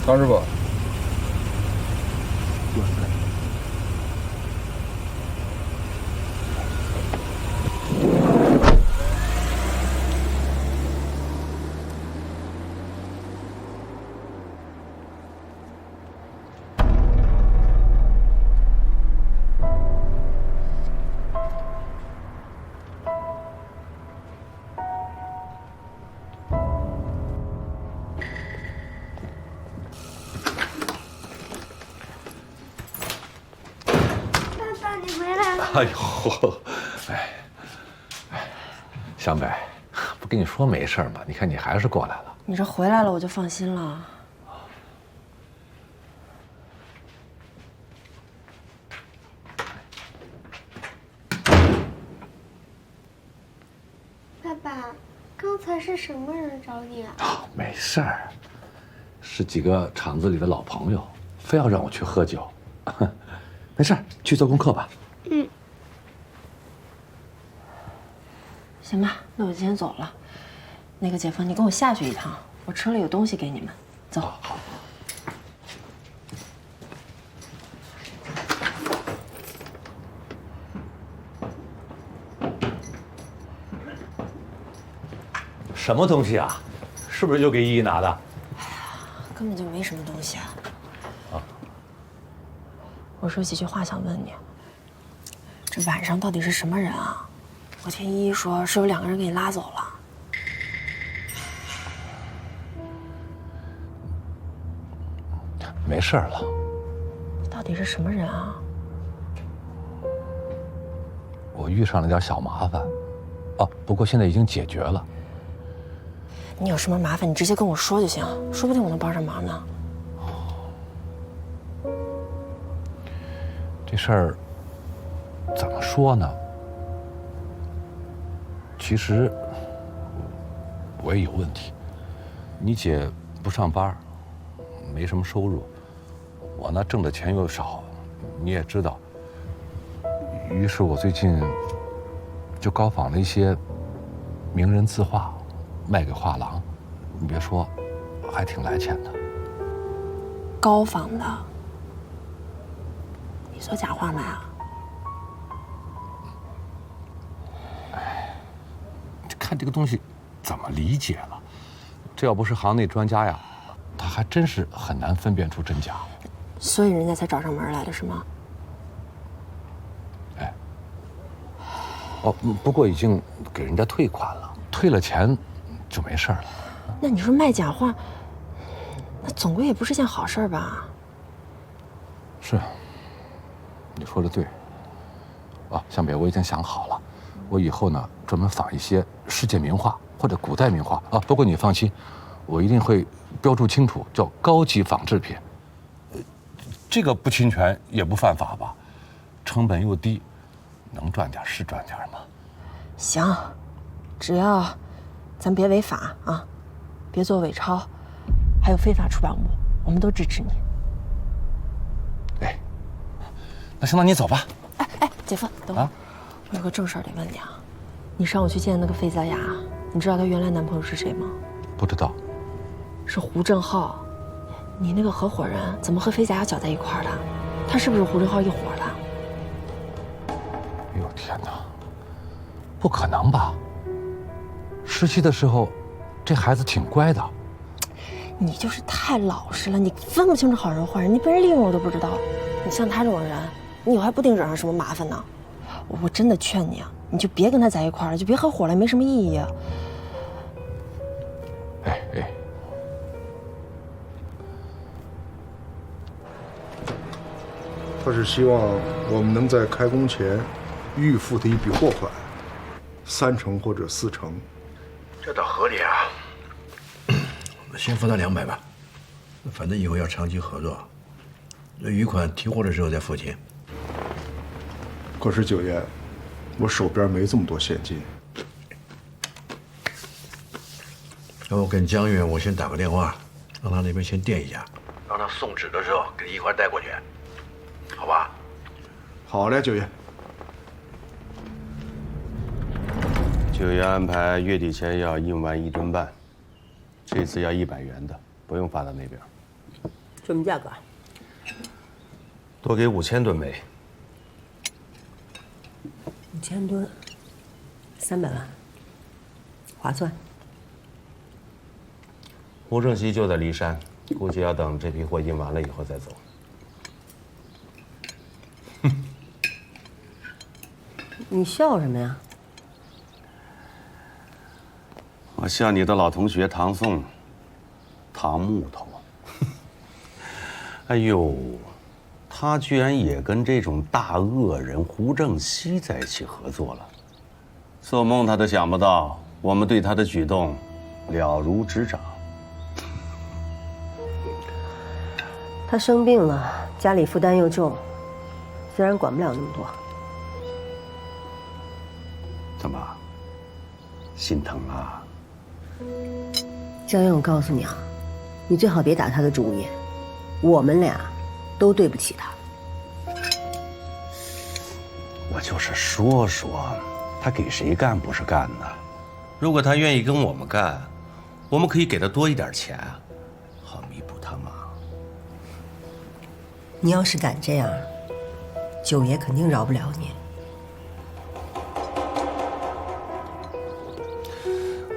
张师傅，哎呦，湘北，不跟你说没事吗？你看你还是过来了。你这回来了，我就放心了。爸爸，刚才是什么人找你啊？没事儿，是几个厂子里的老朋友，非要让我去喝酒。没事儿，去做功课吧。嗯。行吧，那我就先走了。那个姐夫，你跟我下去一趟，我车里有东西给你们。走。好。什么东西啊？是不是就给依依拿的？根本就没什么东西啊。我说几句话想问你，这晚上到底是什么人啊？我听依依说是有2个人给你拉走了。没事了。到底是什么人啊？我遇上了点小麻烦，不过现在已经解决了。你有什么麻烦，你直接跟我说就行，说不定我能帮上忙呢。这事儿怎么说呢？其实我也有问题。你姐不上班，没什么收入，我呢挣的钱又少，你也知道。于是我最近就高仿了一些名人字画，卖给画廊。你别说，还挺来钱的。高仿的？你做假画卖啊？看这个东西怎么理解了？这要不是行内专家呀，他还真是很难分辨出真假。所以人家才找上门来的是吗？不过已经给人家退款了，退了钱就没事了。那你说卖假画，那总归也不是件好事吧？是，你说的对。湘北，我已经想好了，我以后呢专门仿一些世界名画或者古代名画啊。不过你放心，我一定会标注清楚，叫高级仿制品。这个不侵权也不犯法吧？成本又低，能赚点是赚点嘛。行，只要咱别违法啊，别做伪钞，还有非法出版物，我们都支持你。那行，那你走吧。姐夫，等会儿，我有个正事儿得问你啊。你上午去见那个费泽雅，你知道她原来男朋友是谁吗？不知道。是胡正浩。你那个合伙人怎么和费泽雅搅在一块儿的？他是不是胡正浩一伙的？哎呦天哪！不可能吧？实习的时候，这孩子挺乖的。你就是太老实了，你分不清楚好人坏人，你被人利用了都不知道。你像他这种人，你以后还不定惹上什么麻烦呢。我真的劝你啊，你就别跟他在一块儿了，就别合伙了，没什么意义啊。他是希望我们能在开工前预付他一笔货款，3成或者4成，这倒合理啊。先付他200吧，反正以后要长期合作，那余款提货的时候再付清。可是九爷，我手边没这么多现金。那我跟江远，我先打个电话，让他那边先垫一下，让他送纸的时候给你一块带过去，好吧？好嘞，九爷。九爷安排月底前要1万1吨半，这次要100元的，不用发到那边。什么价格？多给5000吨煤。 5000吨，300万，划算。胡正熙就在骊山，估计要等这批货运完了以后再走。你笑什么呀？我笑你的老同学唐宋，唐木头。哎呦，他居然也跟这种大恶人胡正熙在一起合作了，做梦他都想不到我们对他的举动了如指掌。他生病了，家里负担又重，自然管不了那么多。怎么，心疼啊？江源，我告诉你啊，你最好别打他的主意，我们俩都对不起他。我就是说说，他给谁干不是干呢？如果他愿意跟我们干，我们可以给他多一点钱，好弥补他嘛。你要是敢这样，九爷肯定饶不了你。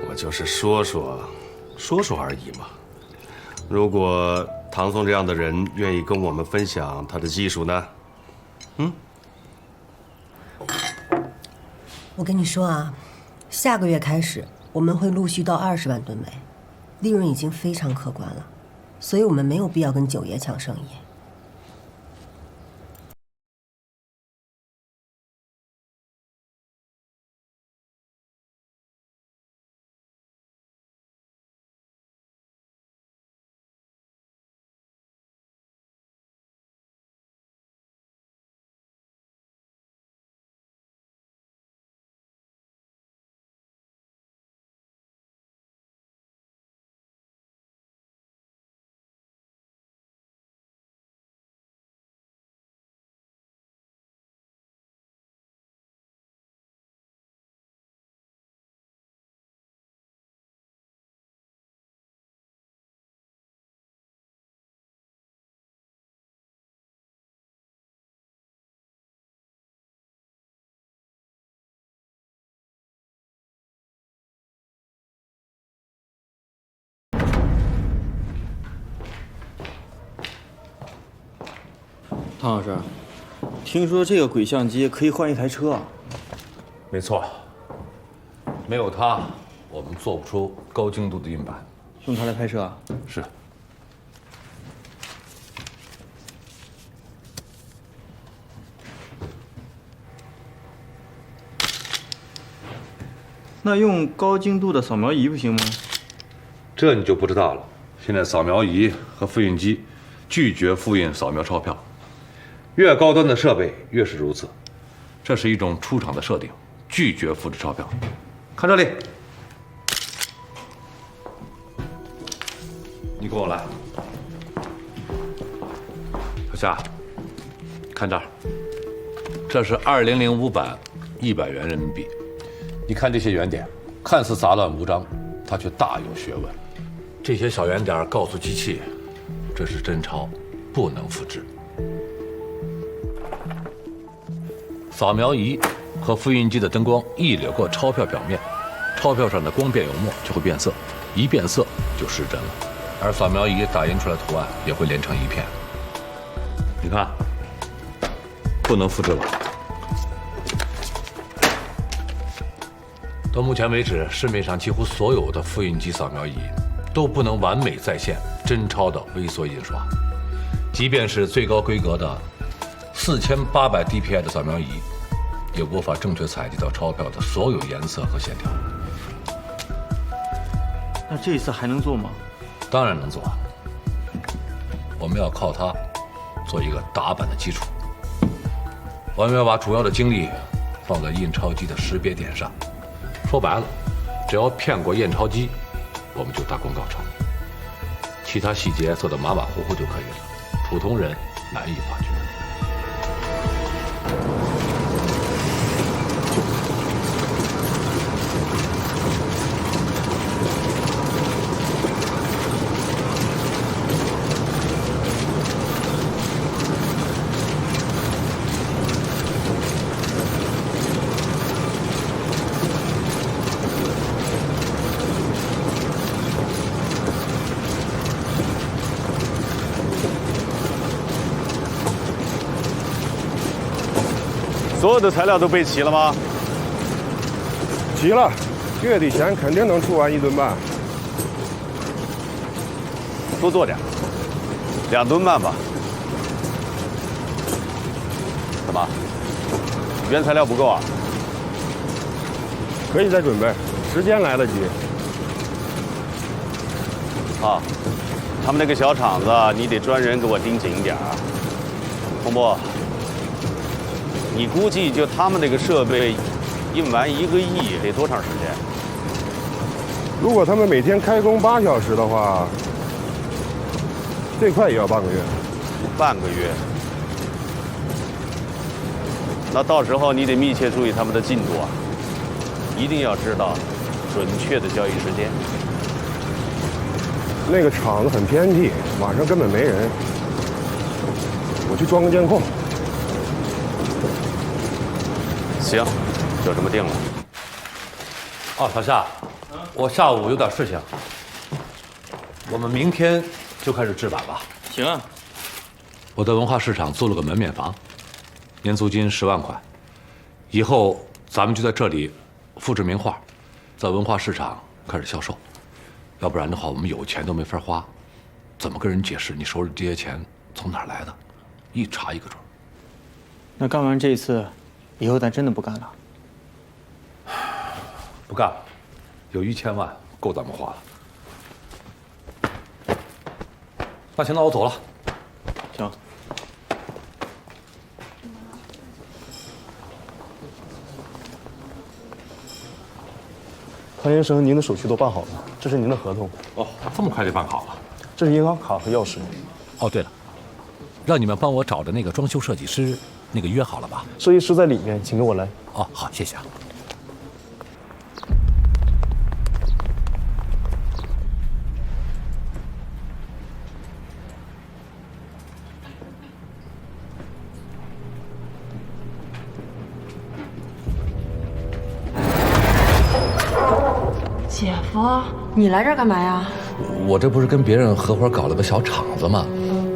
我就是说说而已嘛。如果唐宋这样的人愿意跟我们分享他的技术呢？我跟你说啊，下个月开始我们会陆续到20万吨煤，利润已经非常可观了，所以我们没有必要跟九爷抢生意。唐老师，听说这个鬼相机可以换一台车啊？没错，没有它，我们做不出高精度的硬板。用它来拍摄啊？是。那用高精度的扫描仪不行吗？这你就不知道了。现在扫描仪和复印机拒绝复印扫描钞票，越高端的设备越是如此。这是一种出厂的设定，拒绝复制钞票。看这里，你跟我来，小夏，看这儿，这是2005版100元人民币。你看这些圆点，看似杂乱无章，它却大有学问。这些小圆点告诉机器，这是真钞，不能复制。扫描仪和复印机的灯光一掠过钞票表面，钞票上的光变油墨就会变色，一变色就失真了。而扫描仪打印出来的图案也会连成一片。你看，不能复制了。到目前为止，市面上几乎所有的复印机扫描仪都不能完美再现真钞的微缩印刷，即便是最高规格的4800 DPI 的扫描仪，也无法正确采集到钞票的所有颜色和线条。那这一次还能做吗？当然能做，我们要靠它做一个打板的基础。我们要把主要的精力放在印钞机的识别点上。说白了，只要骗过验钞机，我们就大功告成。其他细节做得马马虎虎就可以了，普通人难以发觉。所有的材料都备齐了吗？齐了，月底前肯定能出完1吨半。多做点，2吨半吧。怎么？原材料不够啊？可以再准备，时间来得及。啊，他们那个小厂子，你得专人给我盯紧一点啊。洪波，你估计就他们那个设备，印完1个亿得多长时间？如果他们每天开工8小时的话，最快也要半个月。半个月。那到时候你得密切注意他们的进度啊，一定要知道准确的交易时间。那个厂子很偏僻，晚上根本没人。我去装个监控。行，就这么定了。哦，小夏，我下午有点事情，我们明天就开始制版吧。行啊。我在文化市场租了个门面房，年租金10万块，以后咱们就在这里复制名画，在文化市场开始销售。要不然的话，我们有钱都没法花，怎么跟人解释你手里这些钱从哪儿来的？一查一个准。那干完这一次，以后咱真的不干了？不干了，有1000万够咱们花了。那行，那我走了。行。潘先生，您的手续都办好了，这是您的合同。哦，这么快就办好了？这是银行卡和钥匙。哦，对了，让你们帮我找的那个装修设计师，那个约好了吧？设计师在里面，请跟我来。哦，好，谢谢啊。姐夫，你来这儿干嘛呀？我这不是跟别人合伙搞了个小厂子吗？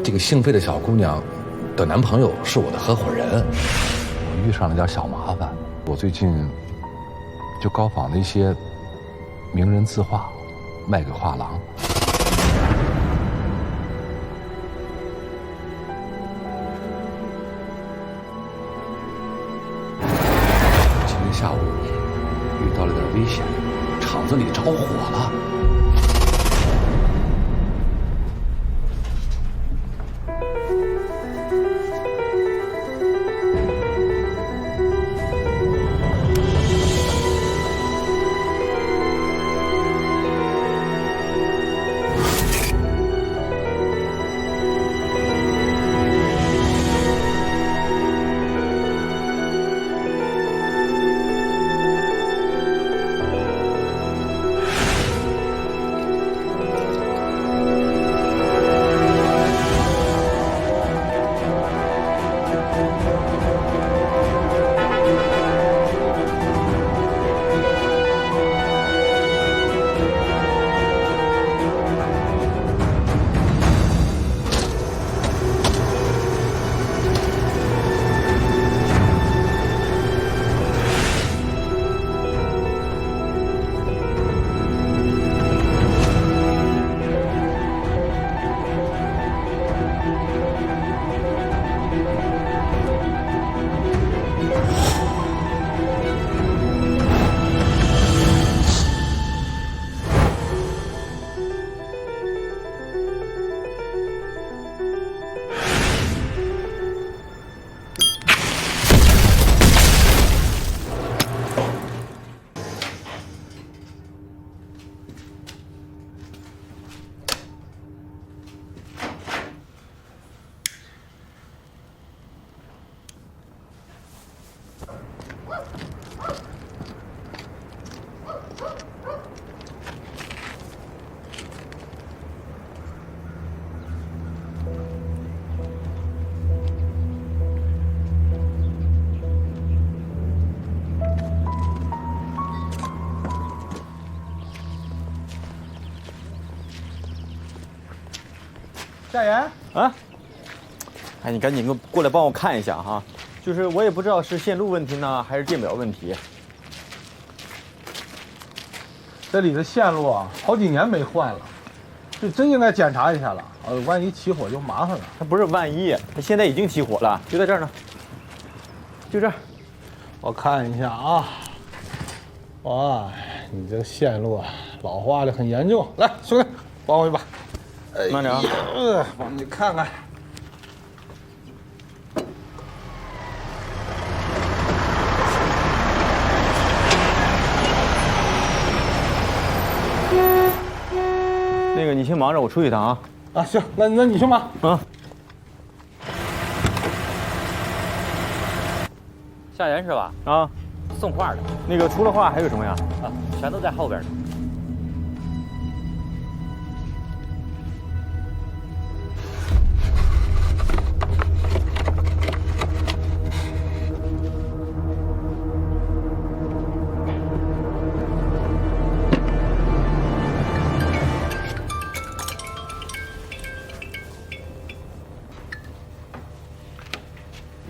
这个姓费的小姑娘的男朋友是我的合伙人，我遇上了点小麻烦。我最近就高仿了一些名人字画，卖给画廊。今天下午遇到了点危险，厂子里着火了。夏言啊，哎，你赶紧过来帮我看一下哈，就是我也不知道是线路问题呢，还是电表问题。这里的线路啊，好几年没换了，这真应该检查一下了。万一起火就麻烦了。它不是万一，它现在已经起火了，就在这儿呢，就这儿。我看一下啊。哇，你这个线路啊，老化的很严重。来，兄弟，帮我一把。慢点啊。帮你看看。那个，你先忙着，我出去一趟啊。啊，行，那你去忙。啊。夏言是吧？啊，送画的。那个除了画还有什么呀？啊，全都在后边呢。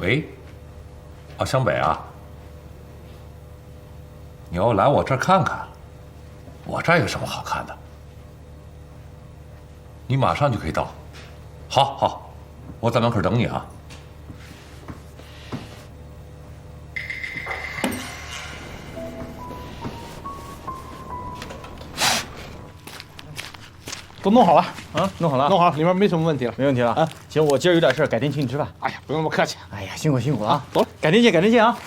喂，哦，湘北啊，你要来我这儿看看，我这儿有什么好看的？你马上就可以到。好，好，我在门口等你啊。都弄好了啊，弄好了，弄好了，里面没什么问题了，没问题了啊。行，我今儿有点事儿，改天请你吃饭。哎呀，不用那么客气。哎呀，辛苦了啊，走了，改天见，改天见啊。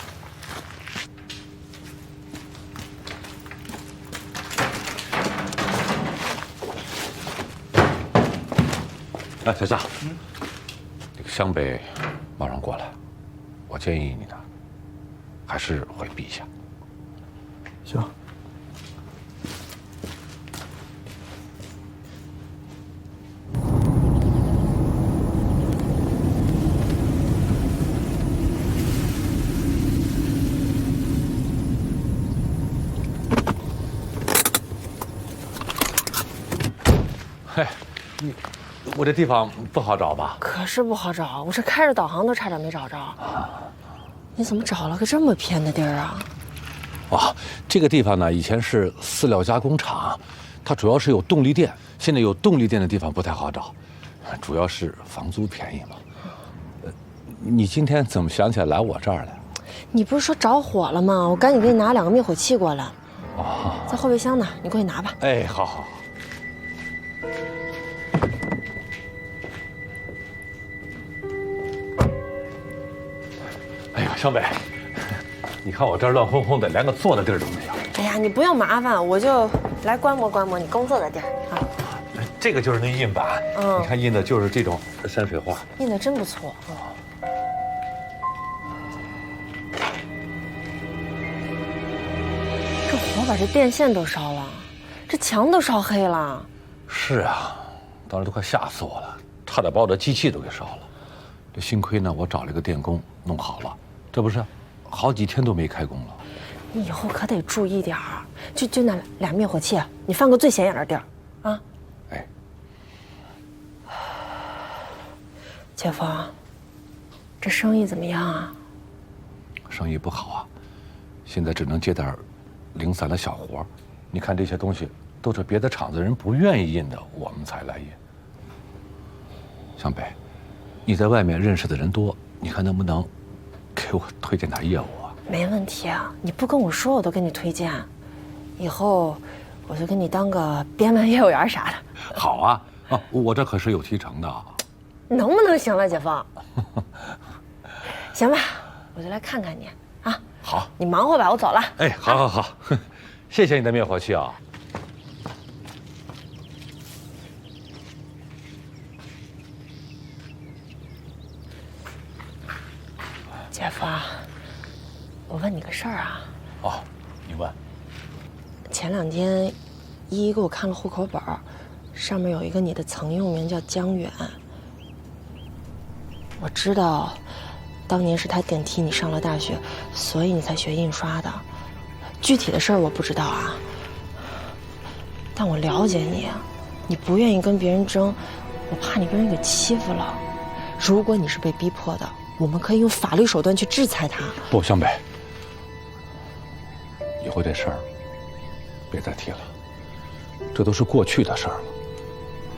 哎，小夏，这个湘北马上过来，我建议你呢，还是回避一下。行。嘿，我这地方不好找吧？可是不好找，我这开着导航都差点没找着。你怎么找了个这么偏的地儿啊？哦，这个地方呢，以前是饲料加工厂，它主要是有动力电。现在有动力电的地方不太好找，主要是房租便宜嘛。你今天怎么想起来来我这儿来？你不是说着火了吗？我赶紧给你拿2个灭火器过来。哦，在后备箱呢，你过去拿吧。哎，好好。哎呀，湘北，你看我这儿乱哄哄的，连个坐的地儿都没有。哎呀，你不用麻烦，我就来观摩观摩你工作的地儿啊。这个就是那印版，你看印的就是这种山水画，印的真不错。这火把这电线都烧了，这墙都烧黑了。是啊，当时都快吓死我了，差点把我的机器都给烧了。这幸亏呢，我找了一个电工弄好了，这不是好几天都没开工了。你以后可得注意点儿，就那2灭火器，你放个最显眼的地儿，啊。哎，姐夫，这生意怎么样啊？生意不好啊，现在只能接点零散的小活。你看这些东西都是别的厂子人不愿意印的，我们才来印。湘北，你在外面认识的人多，你看能不能给我推荐点业务啊？没问题啊，你不跟我说我都给你推荐，以后我就给你当个编门业务员啥的。好啊，啊，我这可是有提成的。能不能行了，姐夫？行吧，我就来看看你啊。好，你忙活吧，我走了。哎，好好好，谢谢你的灭火器啊。姐夫，我问你个事儿啊。哦，你问。前2天，依依给我看了户口本，上面有一个你的曾用名叫江远。我知道，当年是他顶替你上了大学，所以你才学印刷的。具体的事儿我不知道啊，但我了解你，你不愿意跟别人争，我怕你被人给欺负了。如果你是被逼迫的，我们可以用法律手段去制裁他。不，湘北，以后这事儿别再提了，这都是过去的事儿了。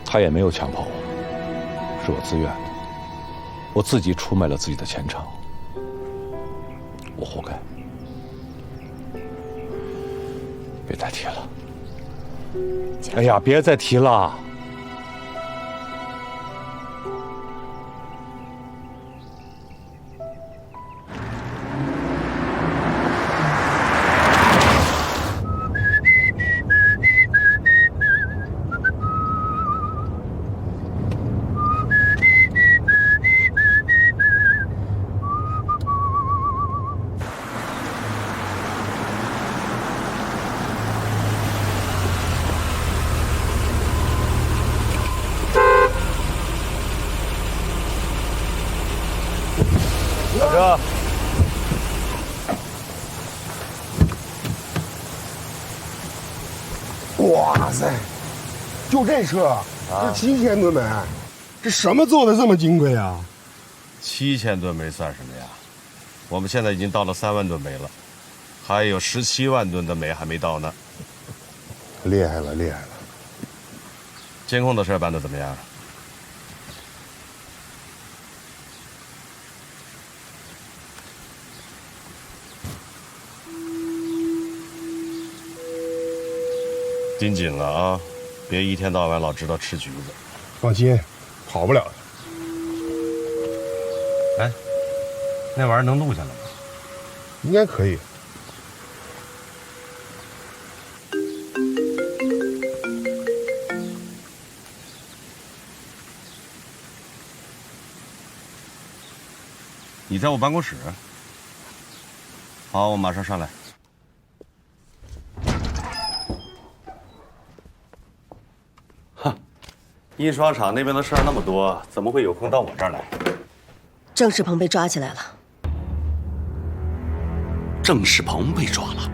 他也没有强迫我，是我自愿的，我自己出卖了自己的前程，我活该。别再提了。哎呀，别再提了。小车，哇塞，就这车，这7000吨煤，这什么做的这么金贵啊？7000吨煤算什么呀？我们现在已经到了3万吨煤了，还有17万吨的煤还没到呢。厉害了，厉害了！监控的事办得怎么样？盯紧了啊，别一天到晚老知道吃橘子。放心，跑不了的。哎，那玩意儿能录下来吗？应该可以。你在我办公室？好，我马上上来。哼，印刷厂那边的事儿那么多，怎么会有空到我这儿来？郑世鹏被抓起来了。郑世鹏被抓了。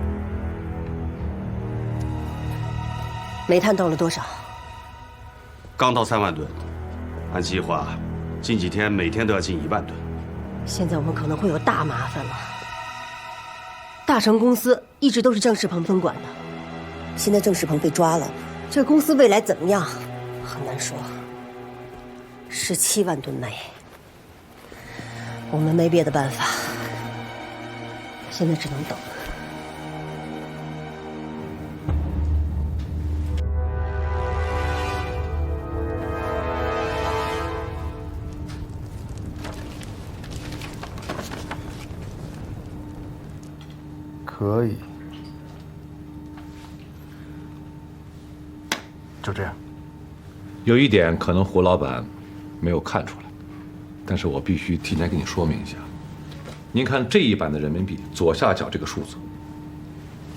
煤炭到了多少？刚到3万吨，按计划，近几天每天都要进1万吨。现在我们可能会有大麻烦了。大成公司一直都是郑世鹏分管的，现在郑世鹏被抓了，这公司未来怎么样，很难说。17万吨煤，我们没别的办法，现在只能等。可以，就这样。有一点可能胡老板没有看出来，但是我必须提前跟你说明一下。您看这一版的人民币左下角这个数字，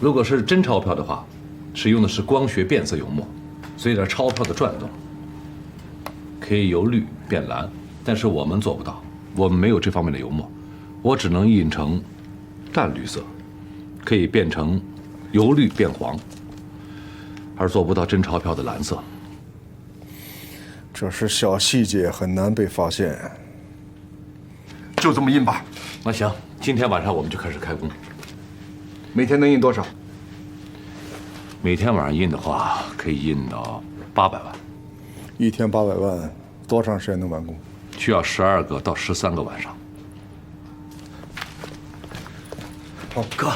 如果是真钞票的话，使用的是光学变色油墨，随着钞票的转动，可以由绿变蓝，但是我们做不到，我们没有这方面的油墨，我只能印成淡绿色。可以变成由绿变黄，而做不到真钞票的蓝色。这是小细节，很难被发现。就这么印吧。那行，今天晚上我们就开始开工。每天能印多少？每天晚上印的话，可以印到800万。一天800万，多长时间能完工？需要12个到13个晚上。好，哥。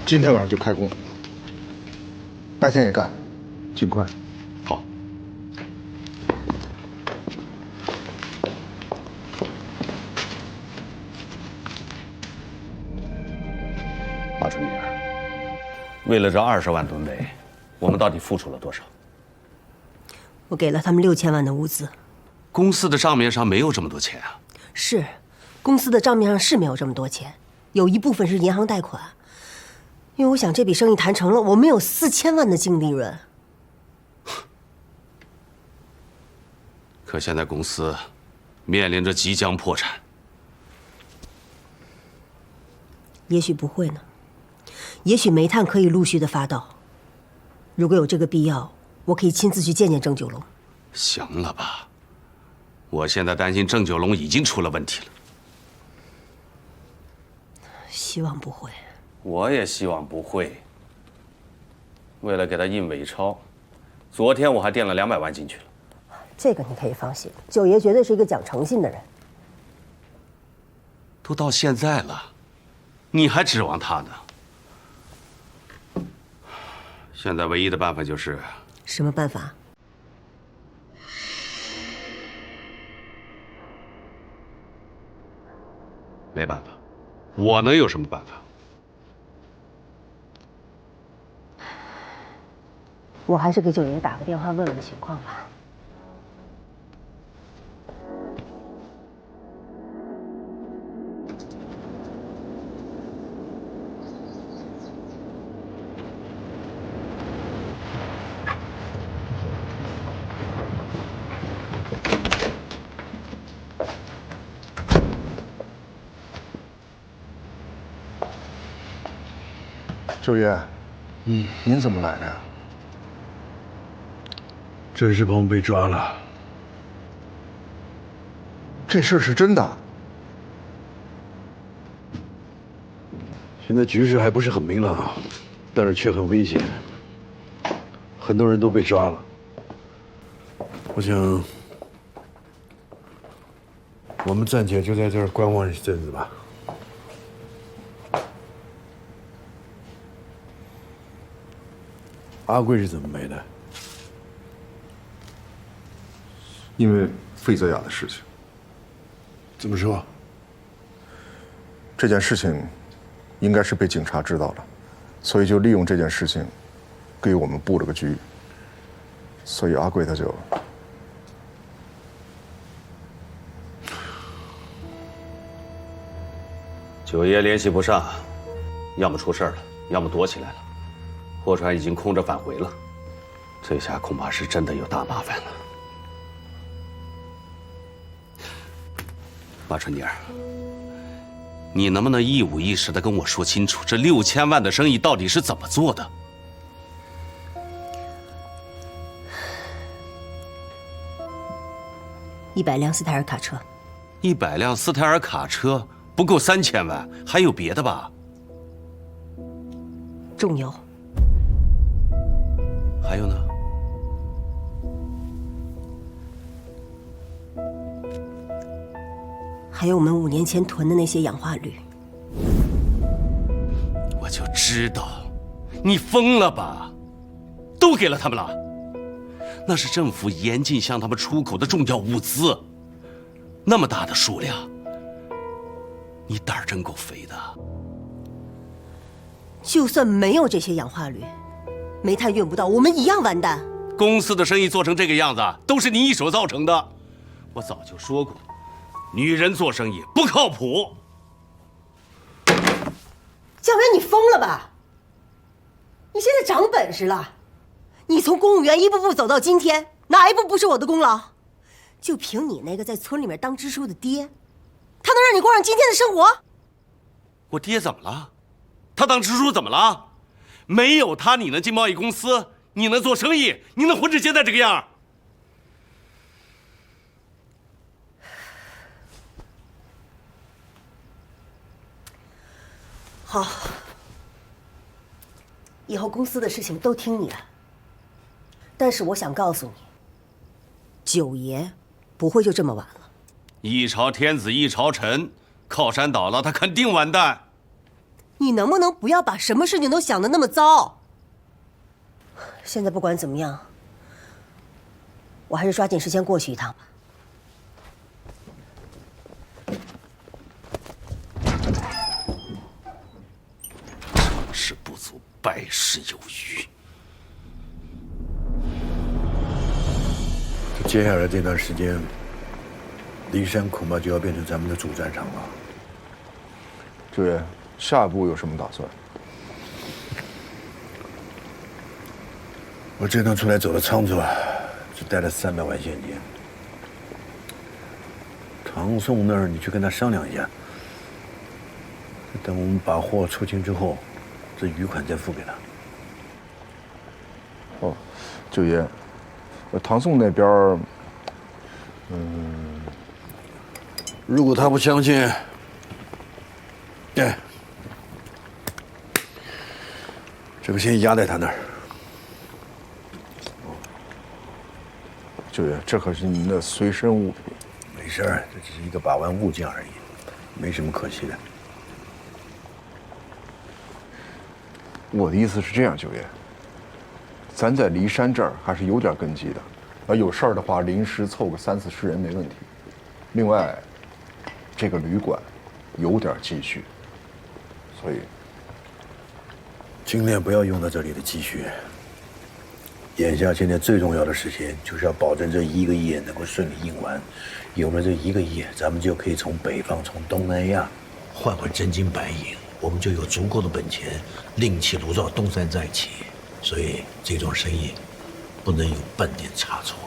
今天晚上就开工，白天也干，尽快。好。马春明，为了这20万吨煤，我们到底付出了多少？我给了他们6000万的物资。公司的账面上没有这么多钱啊。是，公司的账面上是没有这么多钱，有一部分是银行贷款。因为我想这笔生意谈成了，我们有4000万的净利润。可现在公司面临着即将破产。也许不会呢，也许煤炭可以陆续的发到。如果有这个必要，我可以亲自去见见郑九龙。行了吧，我现在担心郑九龙已经出了问题了。希望不会。我也希望不会。为了给他印伪钞，昨天我还垫了200万进去了。这个你可以放心，九爷绝对是一个讲诚信的人。都到现在了，你还指望他呢？现在唯一的办法就是……什么办法？没办法，我能有什么办法？我还是给九爷打个电话问问情况吧。周爷，您怎么来的呀？郑世鹏被抓了，这事儿是真的？现在局势还不是很明朗，但是却很危险，很多人都被抓了。我想，我们暂且就在这儿观望一阵子吧。阿贵是怎么没的？因为费泽雅的事情。怎么说？这件事情应该是被警察知道了，所以就利用这件事情给我们布了个局。所以阿贵他就……九爷联系不上，要么出事了，要么躲起来了。货船已经空着返回了，这下恐怕是真的有大麻烦了。马春妮儿，你能不能一五一十的跟我说清楚，这6000万的生意到底是怎么做的？100辆斯泰尔卡车，100辆斯泰尔卡车不够3000万，还有别的吧？重油。还有呢？还有我们5年前囤的那些氧化铝。我就知道，你疯了吧？都给了他们了，那是政府严禁向他们出口的重要物资，那么大的数量，你胆儿真够肥的。就算没有这些氧化铝，煤炭运不到，我们一样完蛋。公司的生意做成这个样子，都是你一手造成的。我早就说过，女人做生意不靠谱。教员，你疯了吧？你现在长本事了，你从公务员一步步走到今天，哪一步不是我的功劳？就凭你那个在村里面当支书的爹，他能让你过上今天的生活？我爹怎么了？他当支书怎么了？没有他，你能进贸易公司？你能做生意？你能混成现在这个样？好，以后公司的事情都听你的。但是我想告诉你，九爷不会就这么完了。一朝天子一朝臣，靠山倒了，他肯定完蛋。你能不能不要把什么事情都想得那么糟？现在不管怎么样，我还是抓紧时间过去一趟吧。成事不足，败事有余。接下来这段时间，骊山恐怕就要变成咱们的主战场了。九爷，下一步有什么打算？我这趟出来走的仓促，只带了300万现金。唐宋那儿你去跟他商量一下，等我们把货出清之后，这余款再付给他。哦，九爷，唐宋那边，如果他不相信，对，这个先压在他那儿。九爷，这可是您的随身物品。没事儿，这只是一个把玩物件而已，没什么可惜的。我的意思是这样，九爷，咱在骊山这儿还是有点根基的，有事儿的话临时凑个30、40人没问题。另外，这个旅馆有点积蓄，所以尽量不要用到这里的积蓄。眼下现在最重要的事情就是要保证这1个亿能够顺利运完。有了这1个亿，咱们就可以从北方、从东南亚换回真金白银，我们就有足够的本钱另起炉灶，东山再起。所以这桩生意不能有半点差错。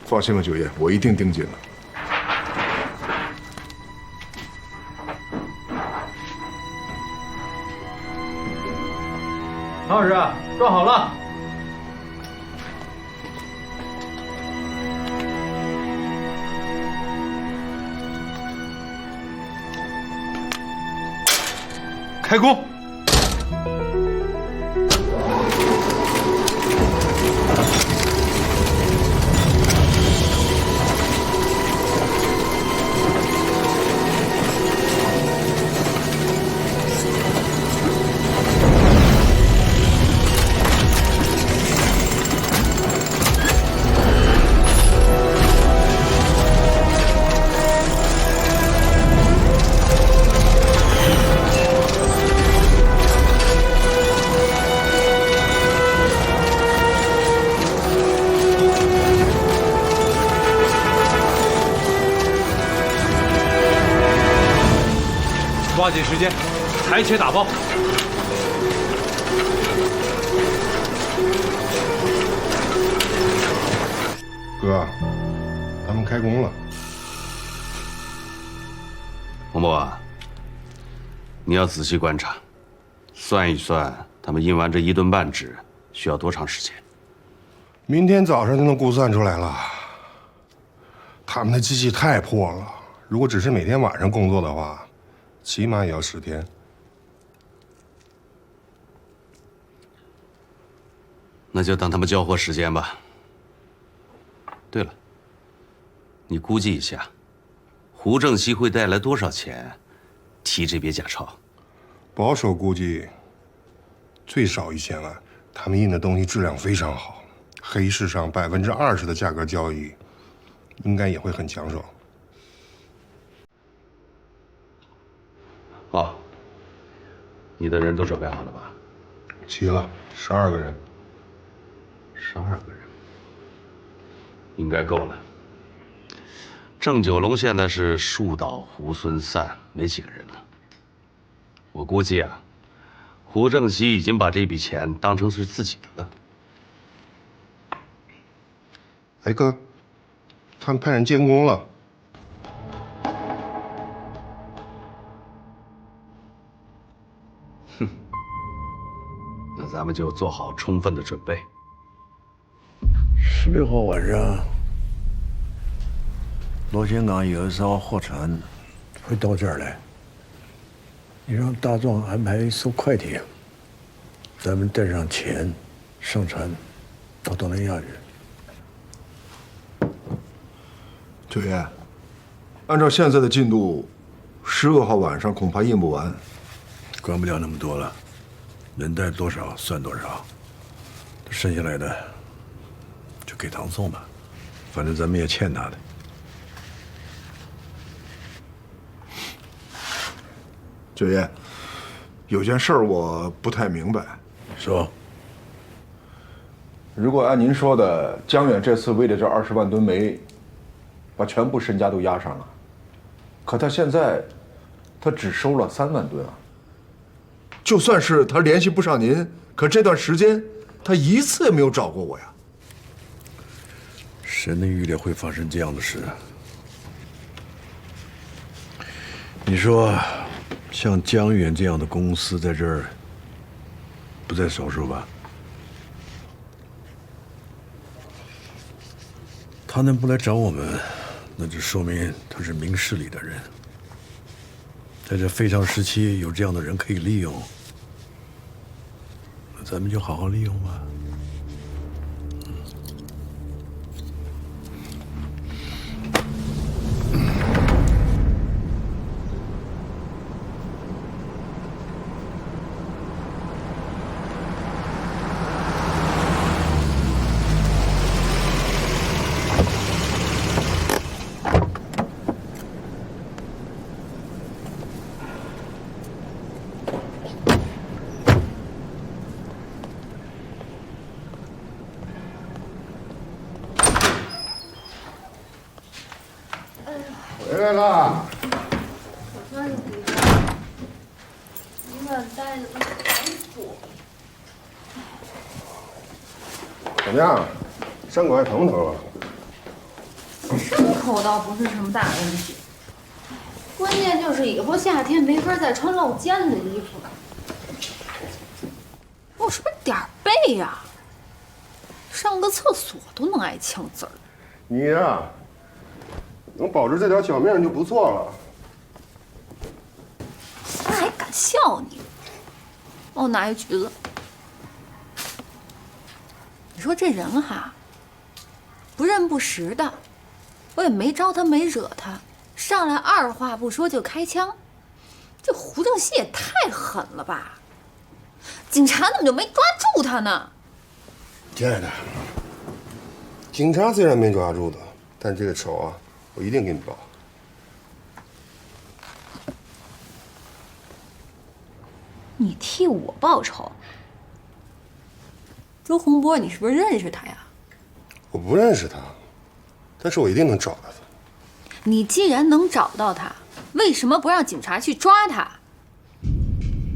放心吧，九爷，我一定盯紧了。唐老师，装好了。开工！抓紧时间，裁切打包。哥，咱们开工了。洪博啊，你要仔细观察，算一算他们印完这1吨半纸需要多长时间。明天早上就能估算出来了。他们的机器太破了，如果只是每天晚上工作的话，起码也要10天。那就等他们交货时间吧。对了，你估计一下，胡正熙会带来多少钱提这笔假钞？保守估计最少1000万。他们印的东西质量非常好，黑市上20%的价格交易，应该也会很抢手。好，你的人都准备好了吧？齐了，12个人。12个人，应该够了。郑九龙现在是树倒猢狲散，没几个人了。我估计啊，胡正熙已经把这笔钱当成是自己的了。哎哥，他们派人监工了。哼，那咱们就做好充分的准备。16号晚上，螺旋港有一艘货船会到这儿来。你让大壮安排一艘快艇，咱们带上钱，上船到东南亚去。九爷，按照现在的进度，15号晚上恐怕印不完。管不了那么多了，能带多少算多少，剩下来的就给唐宋吧，反正咱们也欠他的。九爷，有件事儿我不太明白。说，如果按您说的，江远这次为了这20万吨煤，把全部身家都押上了，可他现在，他只收了3万吨啊。就算是他联系不上您，可这段时间他一次也没有找过我呀。谁能预料会发生这样的事？你说，像江远这样的公司在这儿不在少数吧？他能不来找我们，那就说明他是明事理的人。在这非常时期，有这样的人可以利用，那咱们就好好利用吧。回来了。我说你你把袋子给锁。怎么样？伤口还疼不疼啊？伤口倒不是什么大问题，关键就是以后夏天没法再穿露肩的衣服了。我是不是点儿背呀？上个厕所都能挨枪子儿。你呀，能保住这条小命就不错了。他还敢笑你？帮我拿一橘子。你说这人哈，不认不识的，我也没招他没惹他，上来二话不说就开枪，这胡正熙也太狠了吧！警察怎么就没抓住他呢？亲爱的，警察虽然没抓住他，但这个仇啊，我一定给你报。你替我报仇？周洪波，你是不是认识他呀？我不认识他，但是我一定能找到他。你既然能找到他，为什么不让警察去抓他？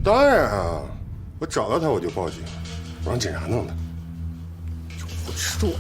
当然啊，我找到他我就报警，我让警察弄他。胡说！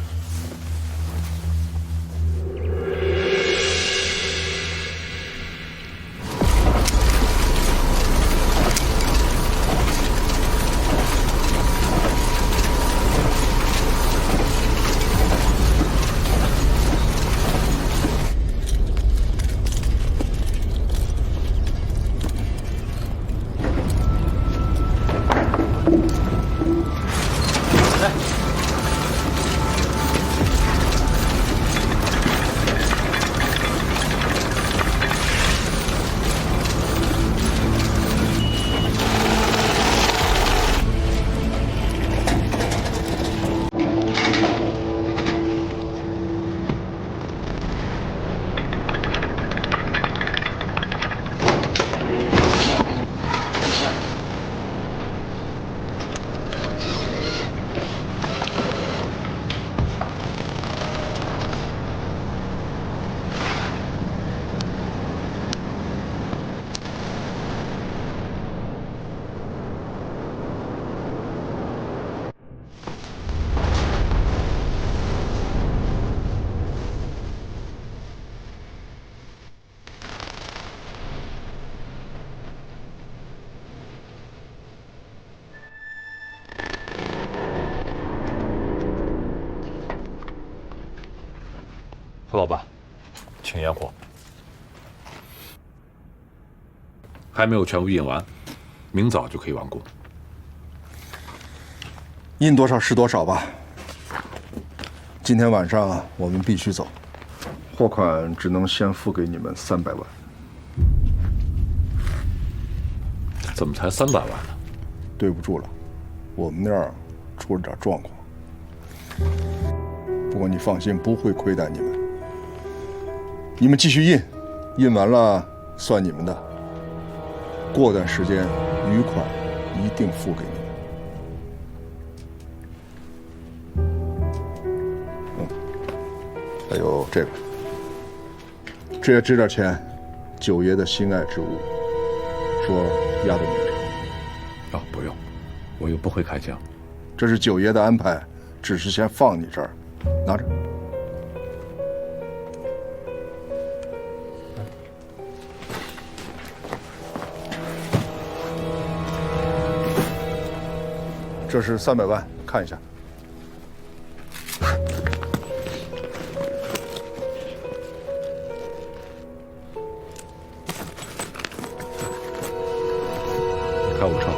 傅老板，请验货。还没有全部印完，明早就可以完工。印多少是多少吧。今天晚上我们必须走，货款只能先付给你们300万。怎么才300万呢？对不住了，我们那儿出了点状况。不过你放心，不会亏待你们。你们继续印，印完了算你们的。过段时间余款一定付给你们。还有这个，这也值点钱，九爷的心爱之物，说压到你们这儿。不用，我又不会开枪。这是九爷的安排，只是先放你这儿，拿着。这是300万，看一下。开我车，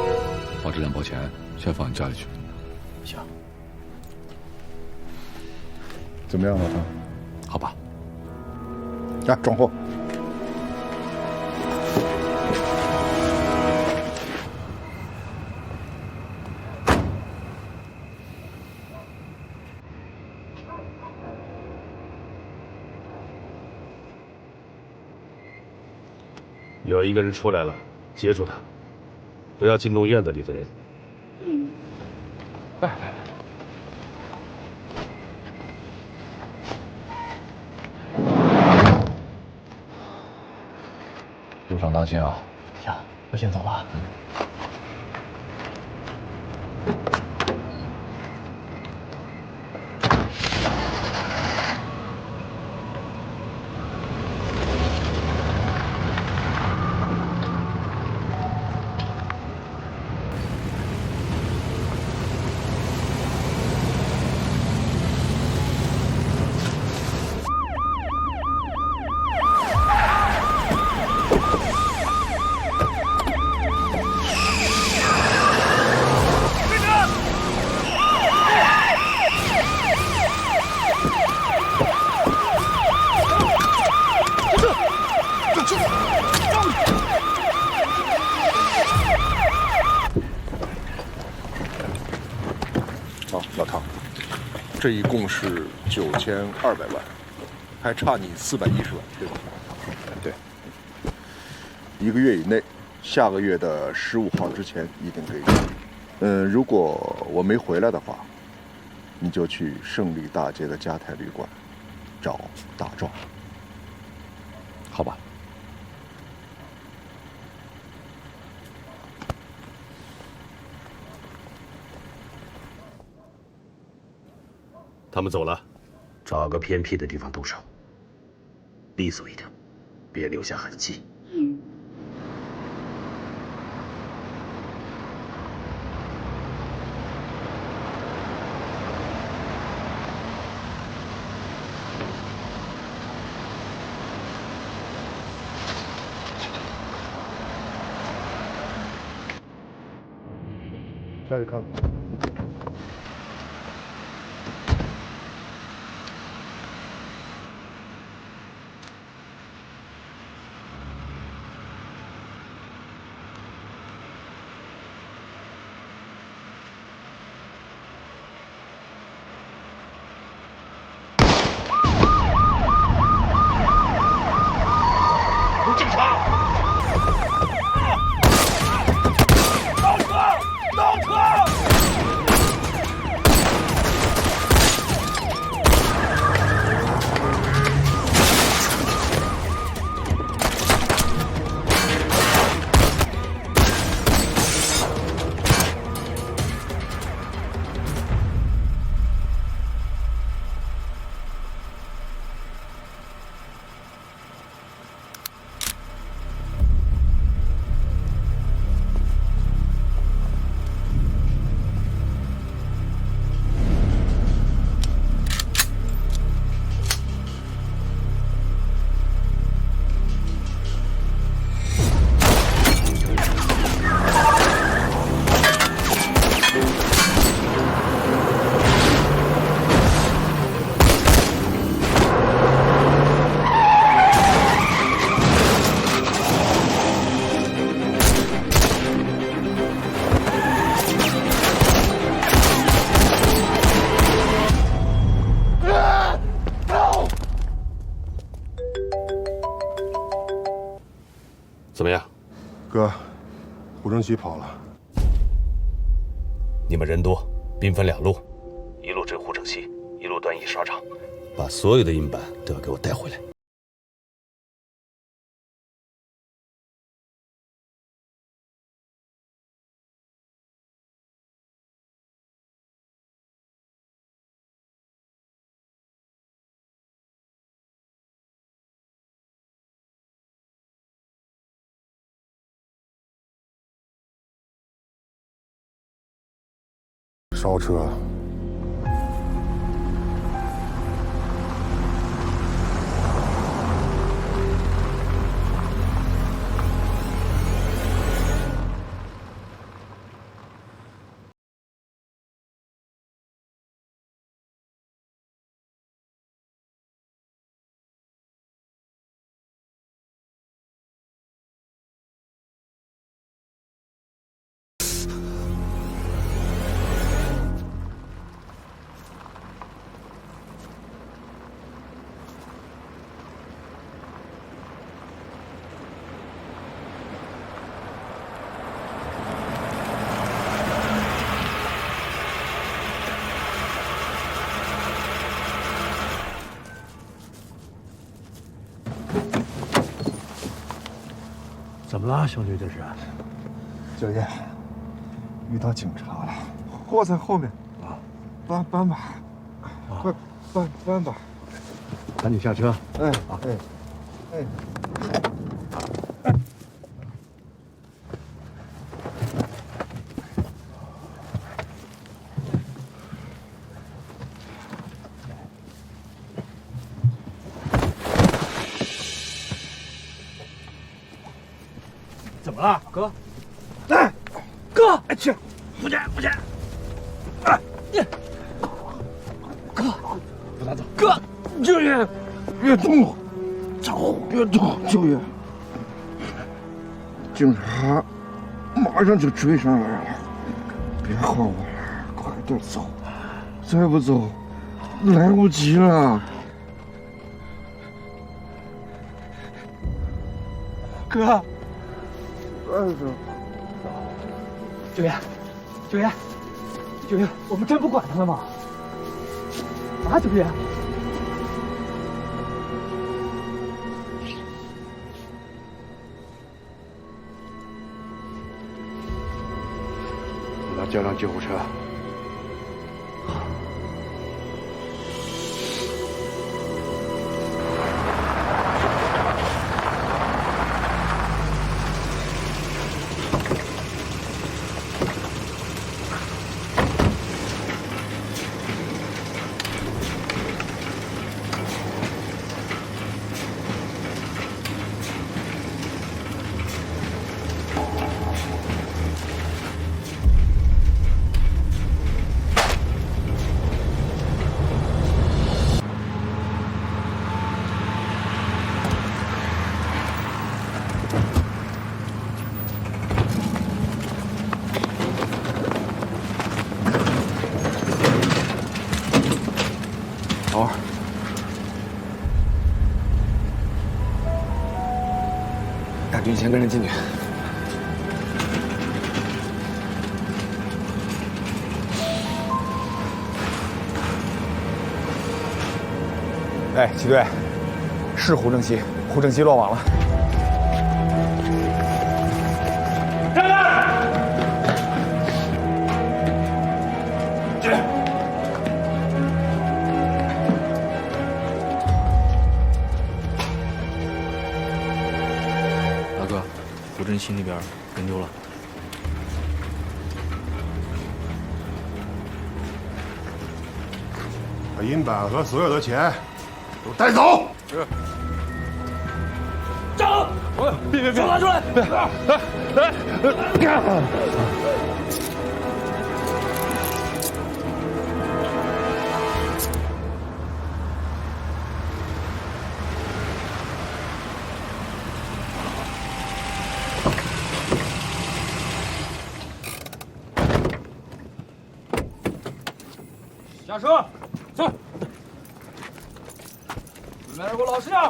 把这2包钱先放你家里去。行。怎么样，老唐？好吧。来，装货。有一个人出来了，接住他，不要惊动院子里的人。来，路上当心啊！呀，我先走了。好，老唐，这一共是9200万，还差你410万，对吧？对。1个月以内，下个月的15号之前一定给你。如果我没回来的话，你就去胜利大街的嘉泰旅馆找大壮。好吧。他们走了，找个偏僻的地方动手，利索一点，别留下痕迹。下去看看。警察！倒车！倒车！怎么样，哥？胡正熙跑了。你们人多，兵分2路，一路侦胡正熙，一路端尹沙场，把所有的印版都要给我带回来。烧车。怎么了，兄弟？这是？九爷，遇到警察了，货在后面。啊，搬吧，快搬吧。赶紧下车。哎，怎么了，哥？来，哥，哎去，不见，哎，哥，不拿走。哥，九爷，别动，别动，九爷，警察马上就追上来了，别晃我了，快点走，再不走，来不及了。哥，走。九爷，我们真不管他了吗？啊，九爷。给他叫辆救护车。等会儿，大军先跟着进去。哎，齐队，是胡正熙，胡正熙落网了。站那儿！大哥，胡振熙那边人丢了。把银板和所有的钱都带走。是。站！别！手拿出来！下车，走。对面给我老实点。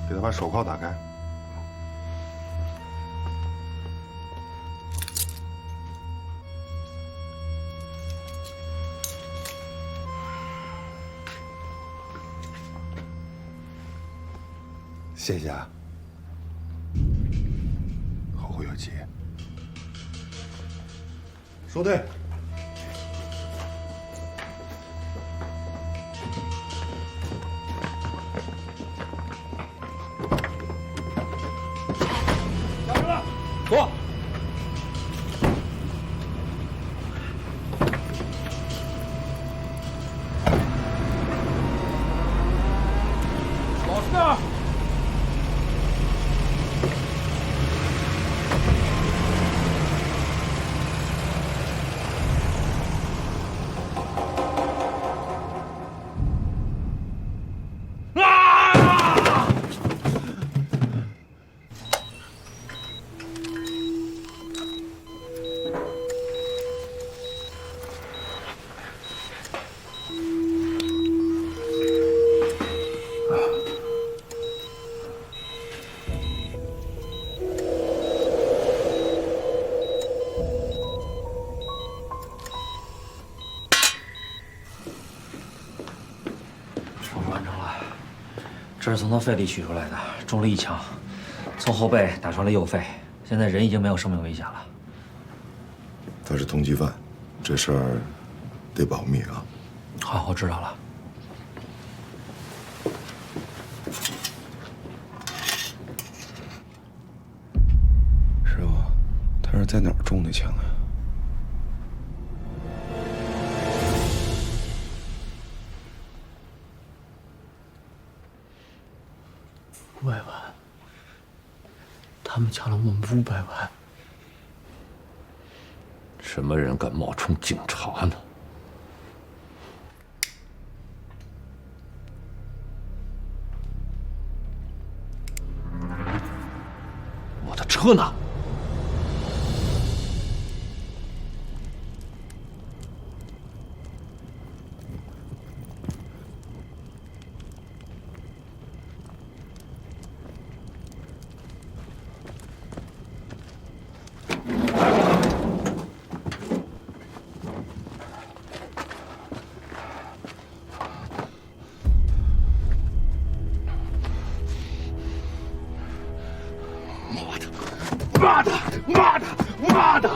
给他把手铐打开。谢谢啊。后会有期。收队。坐。老实点儿。这是从他肺里取出来的，中了1枪，从后背打穿了右肺，现在人已经没有生命危险了。他是通缉犯，这事儿得保密啊。好，我知道了。师傅，他是在哪儿中的枪啊？500万，他们抢了我们500万。什么人敢冒充警察呢？我的车呢？妈的！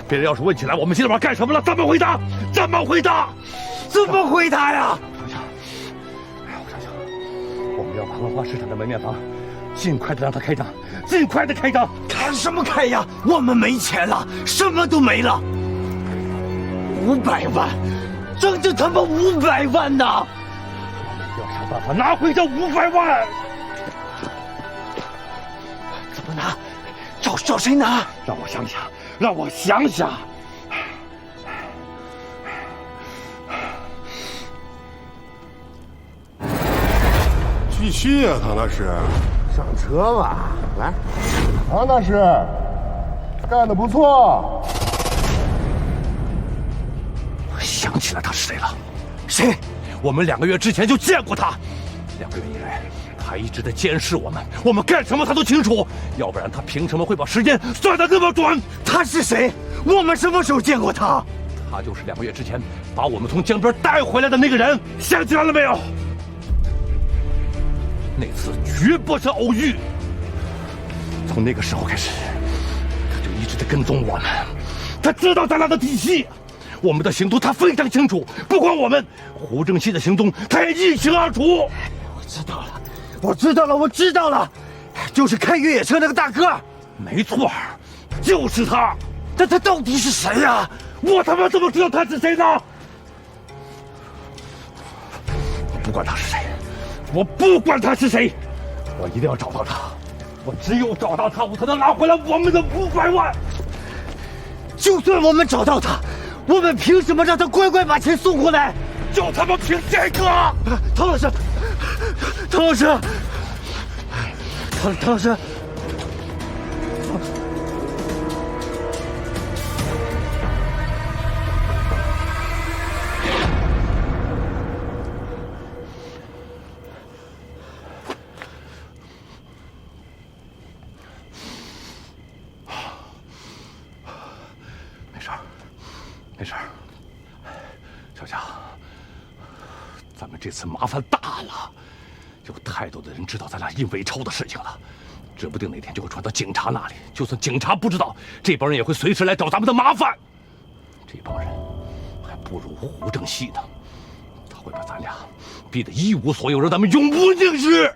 别人要是问起来，我们今天晚上干什么了？怎么回答？怎么回答？怎么回答呀？我想想，我们要把文化市场的门面房尽快的让它开张，尽快的开张。开什么开呀？我们没钱了，什么都没了。500万，整整他妈500万呐！我们一定要想办法拿回这500万。怎么拿？找谁拿？让我想想，让我想想。继续啊，唐大师，上车吧，来。唐大师，干得不错。我想起来他是谁了。谁？我们2个月之前就见过他。2个月以来，他一直在监视我们，我们干什么他都清楚。要不然他凭什么会把时间算得那么准？他是谁？我们什么时候见过他？他就是2个月之前把我们从江边带回来的那个人，想起来了没有？那次绝不是偶遇。从那个时候开始，他就一直在跟踪我们。他知道咱俩的底细，我们的行动他非常清楚。不光我们，胡正熙的行动他也一清二楚。我知道了，我知道了，就是开越野车那个大个。没错，就是他。但他到底是谁呀？我他妈怎么知道他是谁呢？不管他是谁，我不管他是谁，我一定要找到他。我只有找到他，我才能拿回来我们的500万。就算我们找到他，我们凭什么让他乖乖把钱送回来？就他妈凭这个！唐老师，唐老师，唐老师。没事儿，小佳，咱们这次麻烦大了，有太多的人知道咱俩印伪钞的事情了，指不定哪天就会传到警察那里。就算警察不知道，这帮人也会随时来找咱们的麻烦。这帮人还不如胡正熙呢，他会把咱俩逼得一无所有，让咱们永无宁日。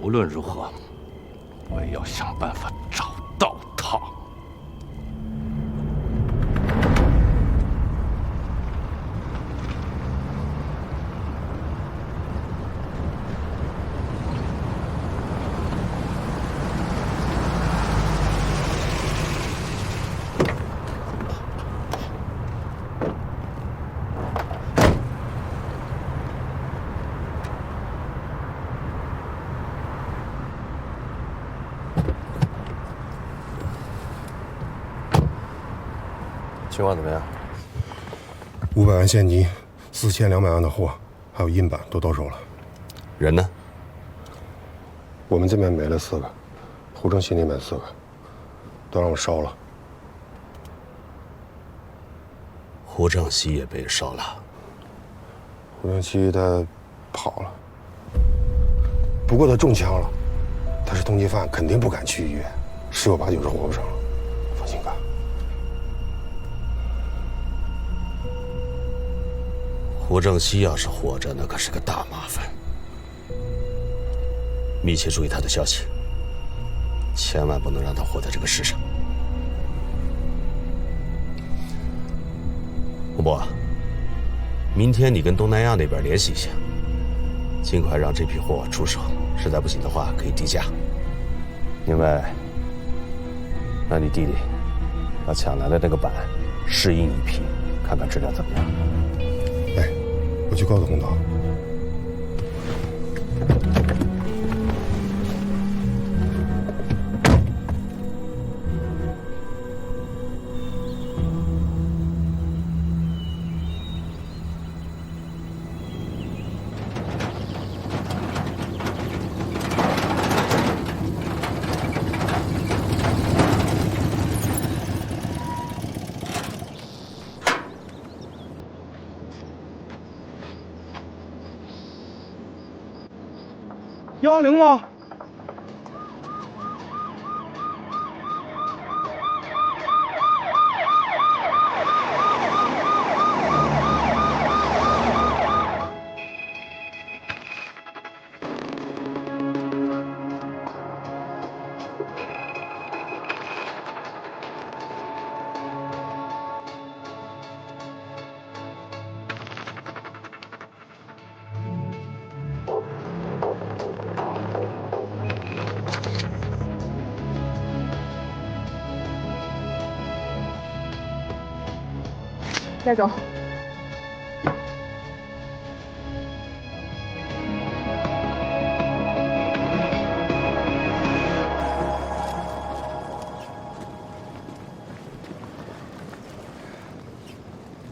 无论如何，我也要想办法找到他。情况怎么样？500万现金，4200万的货，还有印版都到手了。人呢？我们这边没了4个，胡正熙那边4个，都让我烧了。胡正熙也被烧了。胡正熙他跑了，不过他中枪了，他是通缉犯，肯定不敢去医院，10有89是活不成了。放心干。胡正熙要是活着，那可是个大麻烦。密切注意他的消息，千万不能让他活在这个世上。胡波，明天你跟东南亚那边联系一下，尽快让这批货出手，实在不行的话可以低价。另外，让你弟弟把抢来的那个板试印一批，看看质量怎么样。我去告诉洪涛。110吗？带走。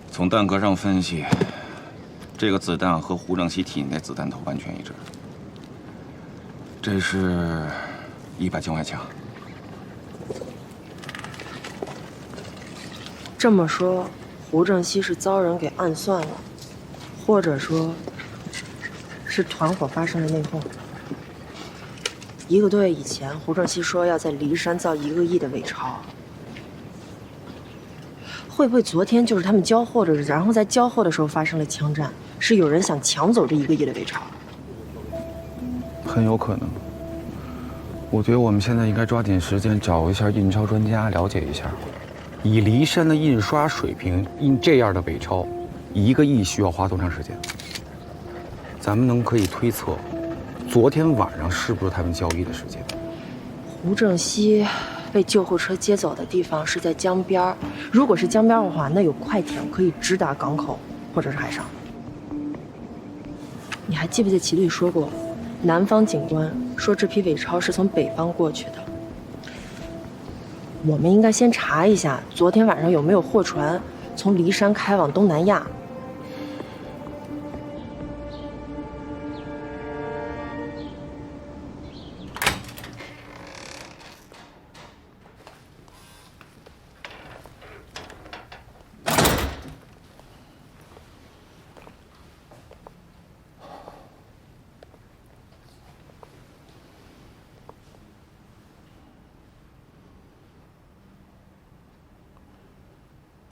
从弹壳上分析，这个子弹和胡正熙体内的子弹头完全一致。这是1把境外枪。这么说，胡正熙是遭人给暗算了，或者说，是团伙发生了内讧。1个多月以前，胡正熙说要在骊山造1个亿的伪钞，会不会昨天就是他们交货的日子？然后在交货的时候发生了枪战，是有人想抢走这1个亿的伪钞？很有可能。我觉得我们现在应该抓紧时间找一下印钞专家，了解一下。以骊山的印刷水平，印这样的伪钞，1个亿需要花多长时间？咱们可以推测，昨天晚上是不是他们交易的时间？胡正熙被救护车接走的地方是在江边，如果是江边的话，那有快艇可以直达港口或者是海上。你还记不记得齐队说过，南方警官说这批伪钞是从北方过去的？我们应该先查一下，昨天晚上有没有货船从骊山开往东南亚。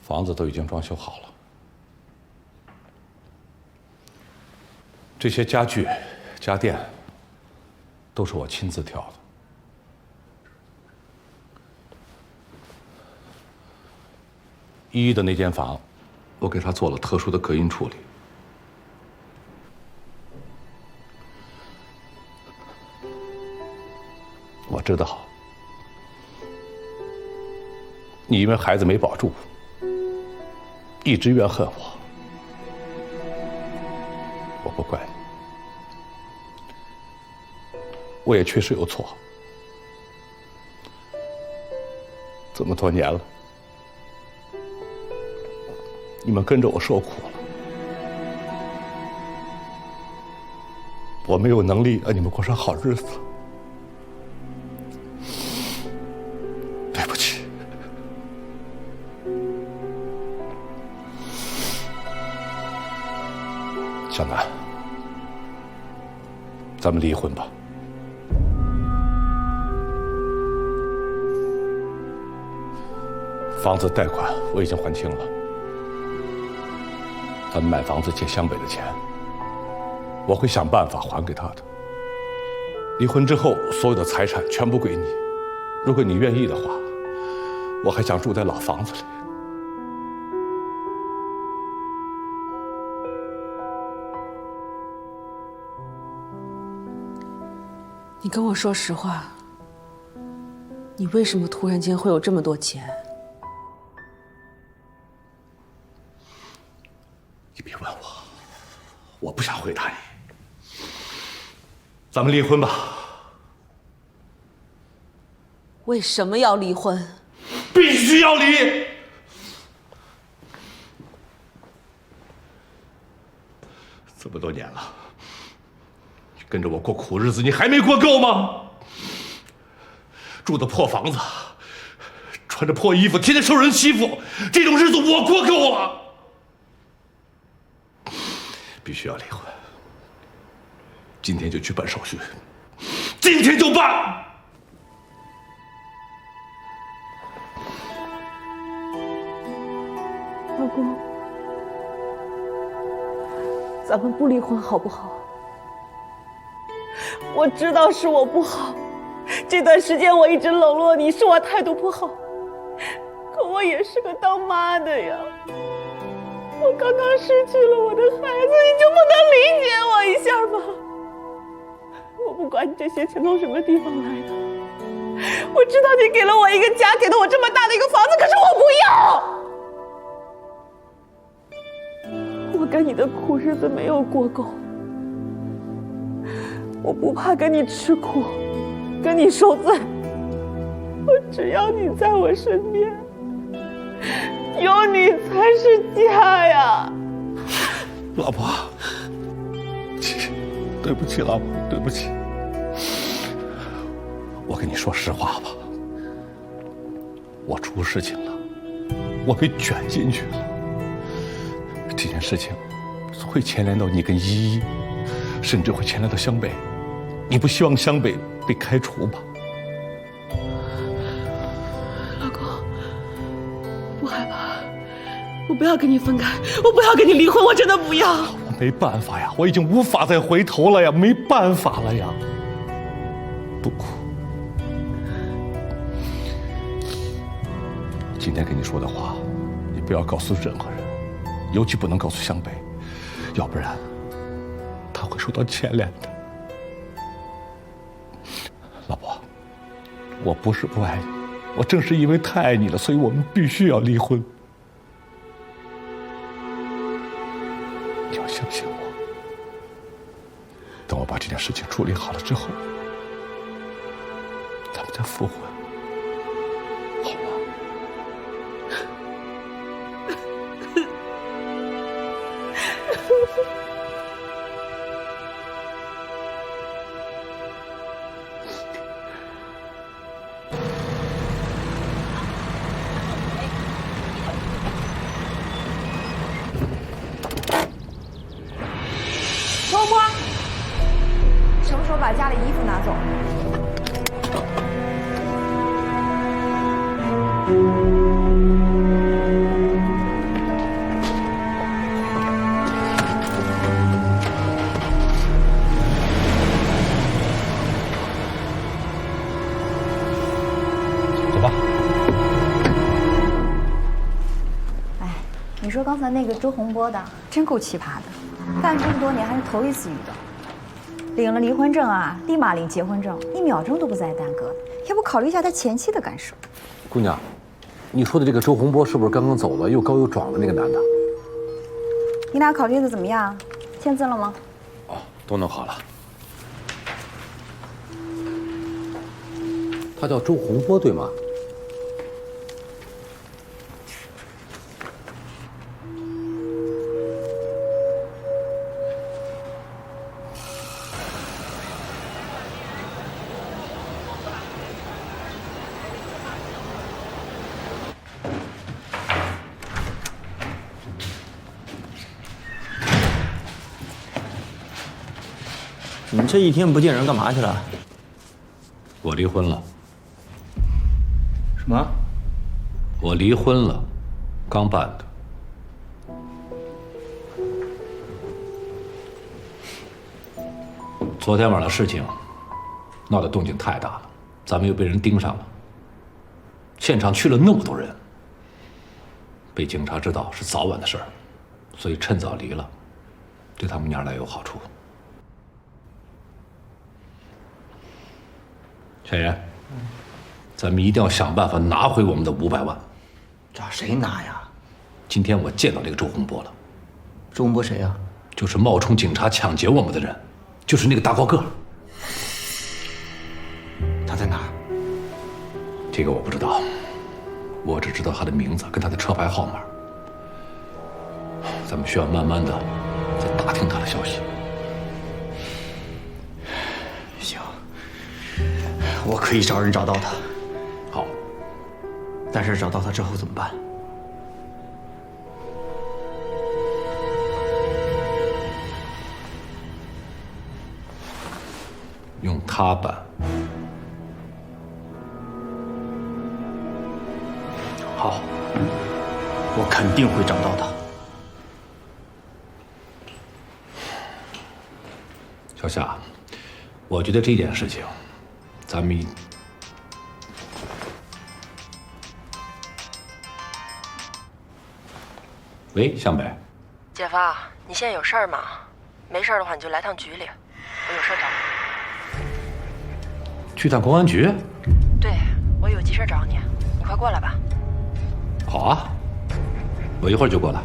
房子都已经装修好了，这些家具、家电都是我亲自挑的。依依的那间房，我给她做了特殊的隔音处理。我知道，你因为孩子没保住，一直怨恨我。我不怪你，我也确实有错。这么多年了，你们跟着我受苦了，我没有能力让你们过上好日子。对不起。小南，咱们离婚吧。房子贷款我已经还清了，咱们买房子借湘北的钱，我会想办法还给他的。离婚之后，所有的财产全部归你。如果你愿意的话，我还想住在老房子里。你跟我说实话，你为什么突然间会有这么多钱？你别问我，我不想回答你。咱们离婚吧。为什么要离婚？必须要离！这么多年了，你跟着我过苦日子，你还没过够吗？住的破房子，穿着破衣服，天天受人欺负，这种日子我过够了。必须要离婚，今天就去办手续，今天就办。老公，咱们不离婚好不好？我知道是我不好，这段时间我一直冷落你，是我态度不好，可我也是个当妈的呀。我刚刚失去了我的孩子，你就不能理解我一下吗？我不管你这些钱从什么地方来的，我知道你给了我一个家，给了我这么大的一个房子，可是我不要。我跟你的苦日子没有过够，我不怕跟你吃苦，跟你受罪，我只要你在我身边，有你才是家呀。老婆，对不起，老婆，对不起。我跟你说实话吧，我出事情了，我被卷进去了。这件事情会牵连到你跟依依，甚至会牵连到湘北。你不希望湘北被开除吧？老公，不害怕，我不要跟你分开，我不要跟你离婚，我真的不要。我没办法呀，我已经无法再回头了呀，没办法了呀。不哭。今天跟你说的话，你不要告诉任何人，尤其不能告诉湘北，要不然他会受到牵连的。老婆，我不是不爱你，我正是因为太爱你了，所以我们必须要离婚。你要相信我，等我把这件事情处理好了之后，咱们再复婚。嬷嬷，什么时候把家里衣服拿走？刚才那个周洪波的，真够奇葩的，干这么多年还是头一次遇到。领了离婚证啊，立马领结婚证，1秒钟都不再耽搁。要不考虑一下他前妻的感受？姑娘，你说的这个周洪波是不是刚刚走了又高又壮的那个男的？你俩考虑的怎么样？签字了吗？哦，都弄好了。他叫周洪波，对吗？你这一天不见人干嘛去了？我离婚了。什么？我离婚了，刚办的。昨天晚上的事情闹得动静太大了，咱们又被人盯上了。现场去了那么多人，被警察知道是早晚的事儿，所以趁早离了，对他们娘俩有好处。小严，咱们一定要想办法拿回我们的500万。找谁拿呀？今天我见到那个周洪波了。周洪波谁呀？就是冒充警察抢劫我们的人，就是那个大高个。他在哪儿？这个我不知道，我只知道他的名字跟他的车牌号码。咱们需要慢慢的在打听他的消息。行，我可以找人找到他。好，但是找到他之后怎么办？用他办。好，我肯定会找到他。小夏，我觉得这件事情，咱们喂，向北。姐夫，你现在有事儿吗？没事儿的话，你就来趟局里，我有事儿找你。去趟公安局？对，我有急事找你，你快过来吧。好啊，我一会儿就过来。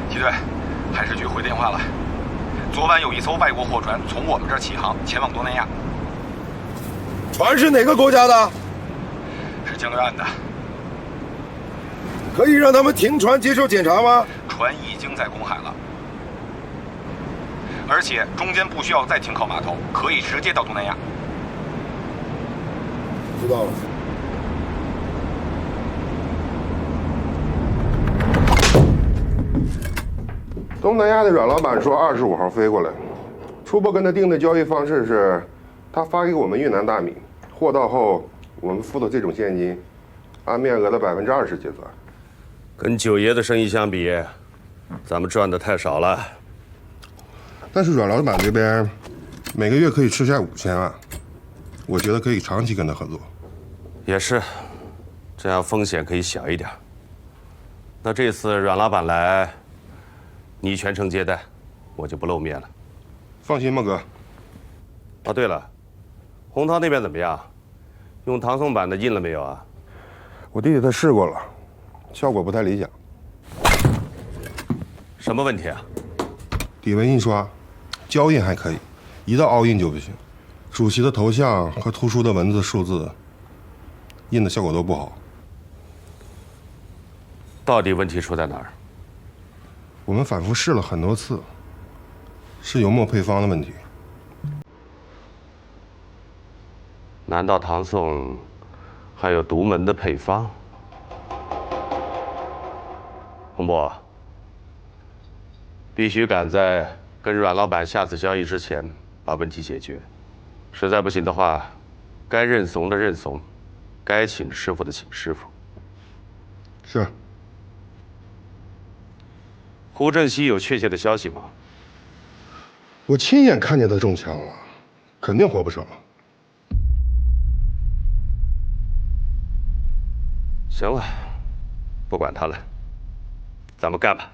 机队，海事局回电话了，昨晚有一艘外国货船从我们这儿起航，前往东南亚。船是哪个国家的？是江对岸的。可以让他们停船接受检查吗？船已经在公海了，而且中间不需要再停靠码头，可以直接到东南亚。知道了。东南亚的阮老板说25号飞过来，初步跟他定的交易方式是，他发给我们越南大米，货到后我们付的这种现金，按面额的20%结算。跟九爷的生意相比，咱们赚的太少了。但是阮老板这边每个月可以吃下5000万，我觉得可以长期跟他合作。也是，这样风险可以小一点。那这次阮老板来，你全程接待，我就不露面了。放心吧，哥。哦，对了，洪涛那边怎么样？用唐宋版的印了没有啊？我弟弟他试过了，效果不太理想。什么问题啊？底纹印刷，胶印还可以，一到凹印就不行。主席的头像和突出的文字数字，印的效果都不好。到底问题出在哪儿？我们反复试了很多次，是油墨配方的问题。难道唐宋还有独门的配方？洪波，必须赶在跟阮老板下次交易之前把问题解决。实在不行的话，该认怂的认怂，该请师傅的请师傅。是。胡正熙有确切的消息吗？我亲眼看见他中枪了，肯定活不成。行了，不管他了，咱们干吧。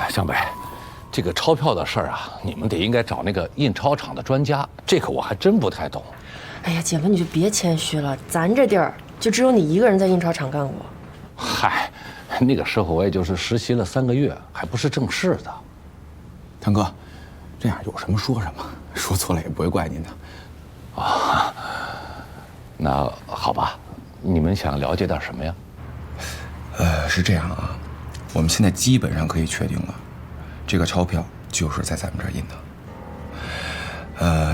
向北，这个钞票的事儿啊，你们得应该找那个印钞厂的专家，这个我还真不太懂。哎呀，姐夫你就别谦虚了，咱这地儿就只有你一个人在印钞厂干过。嗨，那个时候我也就是实习了3个月，还不是正式的。腾哥，这样有什么说什么，说错了也不会怪您的。啊，那好吧，你们想了解点什么呀？是这样啊，我们现在基本上可以确定了，这个钞票就是在咱们这儿印的。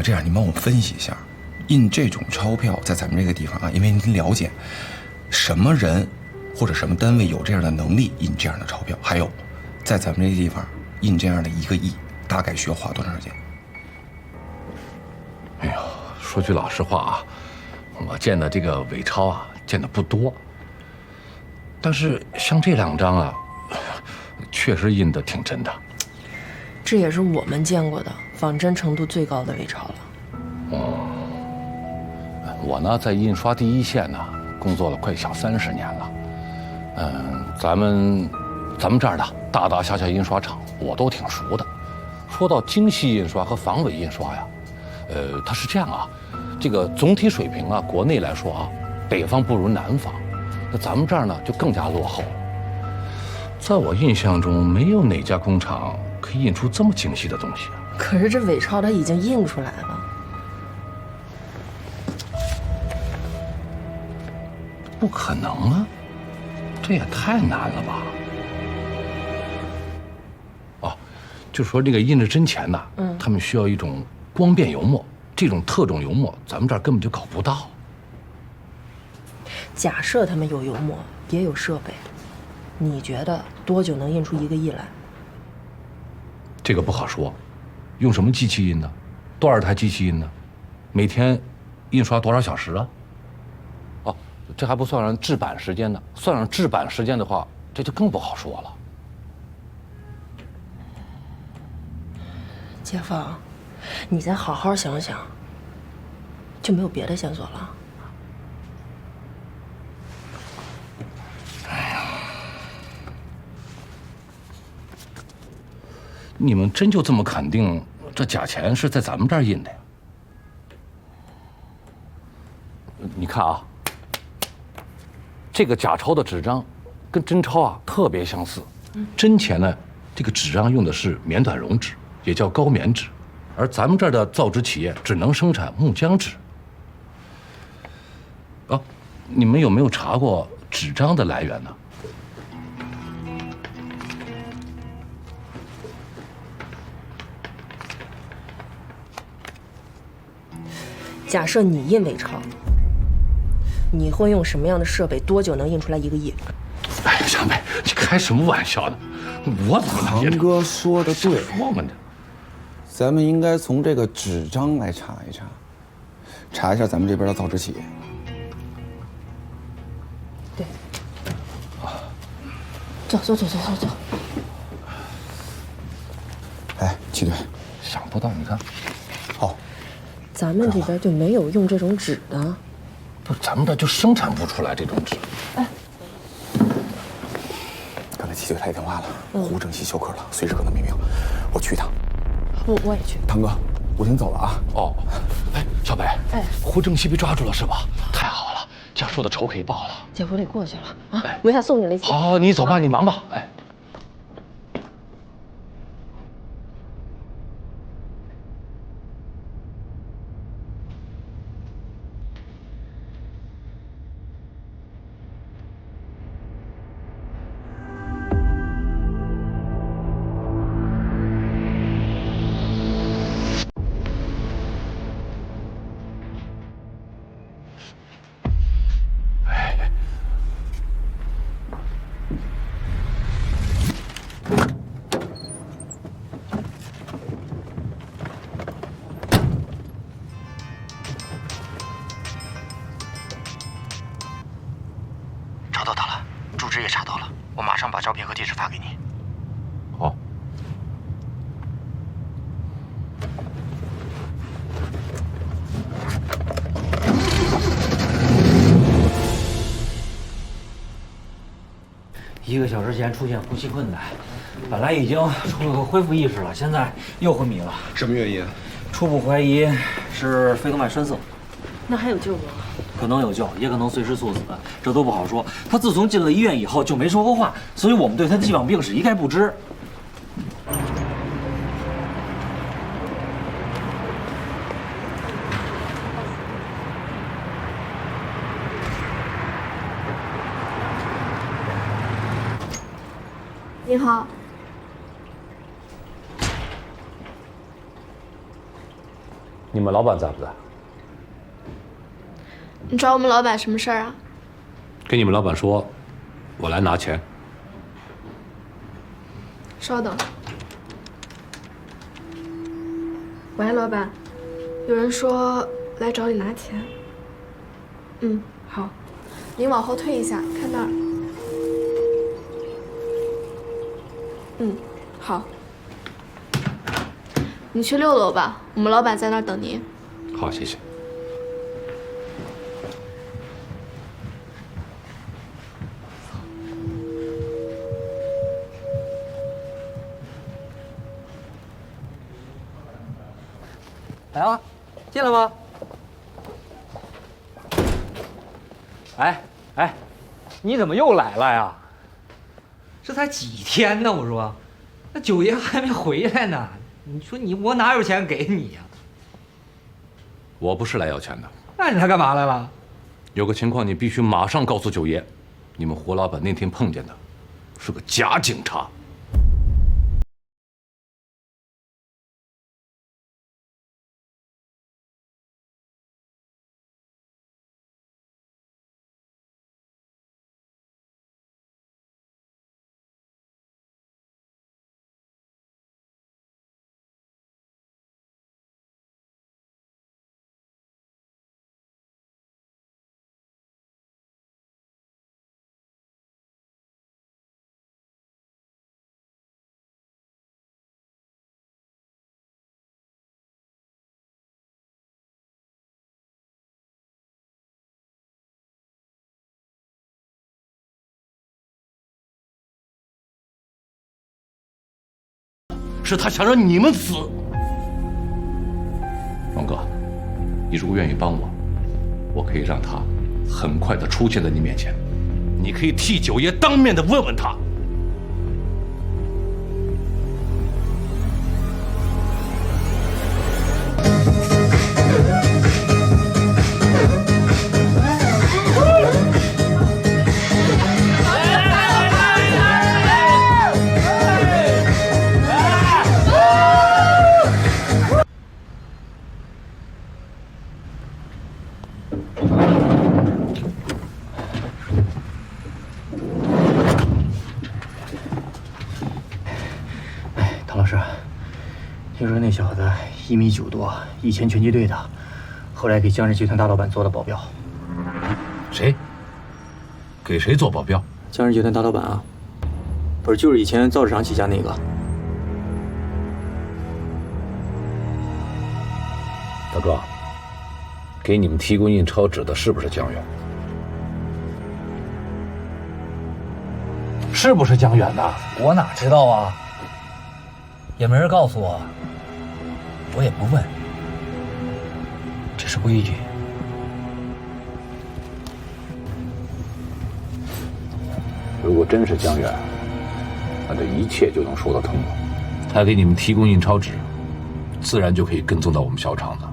这样您帮我分析一下，印这种钞票在咱们这个地方啊，因为您了解什么人或者什么单位有这样的能力印这样的钞票，还有在咱们这个地方印这样的1个亿，大概需要花多长时间？哎呦，说句老实话啊，我见的这个伪钞啊，见的不多。但是像这2张啊，确实印的挺真的。这也是我们见过的仿真程度最高的伪钞了。我呢在印刷第一线呢工作了快小30年了。咱们这儿的大大小小印刷厂我都挺熟的。说到精细印刷和仿伪印刷呀，它是这样啊，这个总体水平啊，国内来说啊，北方不如南方。那咱们这儿呢就更加落后了。在我印象中，没有哪家工厂可以印出这么精细的东西啊。可是这伪钞它已经印出来了。不可能啊，这也太难了吧？哦，就说这个印制真钱呐，他们需要一种光变油墨，这种特种油墨咱们这儿根本就搞不到。假设他们有油墨，也有设备，你觉得多久能印出1个亿来？这个不好说，用什么机器印呢？多少台机器印呢？每天印刷多少小时啊？哦，这还不算上制版时间呢。算上制版时间的话，这就更不好说了。姐夫，你再好好想想，就没有别的线索了？你们真就这么肯定这假钱是在咱们这儿印的呀？你看啊，这个假钞的纸张跟真钞啊特别相似。真钱呢，这个纸张用的是棉短绒纸，也叫高棉纸，而咱们这儿的造纸企业只能生产木浆纸。哦，你们有没有查过纸张的来源呢？假设你印伪钞，你会用什么样的设备？多久能印出来1个亿？哎呀，小美，你开什么玩笑呢？我怎么能？堂哥说的对，我们的，咱们应该从这个纸张来查一查，查一下咱们这边的造纸企业。对，走。哎，齐队，想不到，你看，好。咱们这边就没有用这种纸的，不是咱们这就生产不出来这种纸。哎，刚才齐队来电话了，胡正熙休克了，随时可能毙命，我去一趟。我也去。堂哥，我先走了啊。哦，哎，小北，胡正熙被抓住了是吧？太好了，这样说的仇可以报了。姐夫得过去了啊，我想送你了。好，你走吧，你忙吧。哎。1个小时前出现呼吸困难，本来已经恢复意识了，现在又昏迷了。什么原因？初步怀疑是肺动脉栓塞。那还有救吗？可能有救，也可能随时猝死，这都不好说。他自从进了医院以后就没说过话，所以我们对他的既往病史一概不知。你好，你们老板在不在？你找我们老板什么事儿啊？跟你们老板说，我来拿钱。稍等。喂，老板，有人说来找你拿钱。嗯，好，您往后退一下，看那儿。嗯，好。你去6楼吧，我们老板在那儿等您。好，谢谢。来了，进来吧。哎，你怎么又来了呀？这才几天呢，我说，那九爷还没回来呢。你说我哪有钱给你呀？我不是来要钱的。那你来干嘛来了？有个情况你必须马上告诉九爷，你们胡老板那天碰见的是个假警察。是他想让你们死。王哥，你如果愿意帮我，我可以让他很快的出现在你面前，你可以替九爷当面的问问他。唐老师，听说那小子1.9米多，以前拳击队的，后来给江氏集团大老板做了保镖。谁？给谁做保镖？江氏集团大老板啊，不是就是以前造纸厂起家那个。大哥，给你们提供印钞纸的是不是江远？是不是江远呐？我哪知道啊？也没人告诉我，我也不问，这是规矩。如果真是江远，那这一切就能说得通了。他给你们提供印钞纸，自然就可以跟踪到我们小厂子，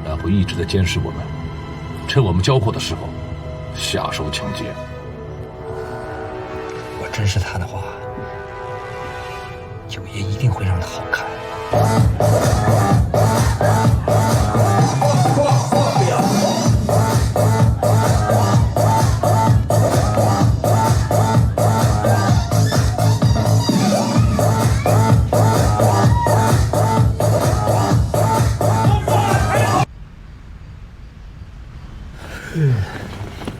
然后一直在监视我们，趁我们交货的时候下手抢劫。我真是他的话，九爷一定会让他好看。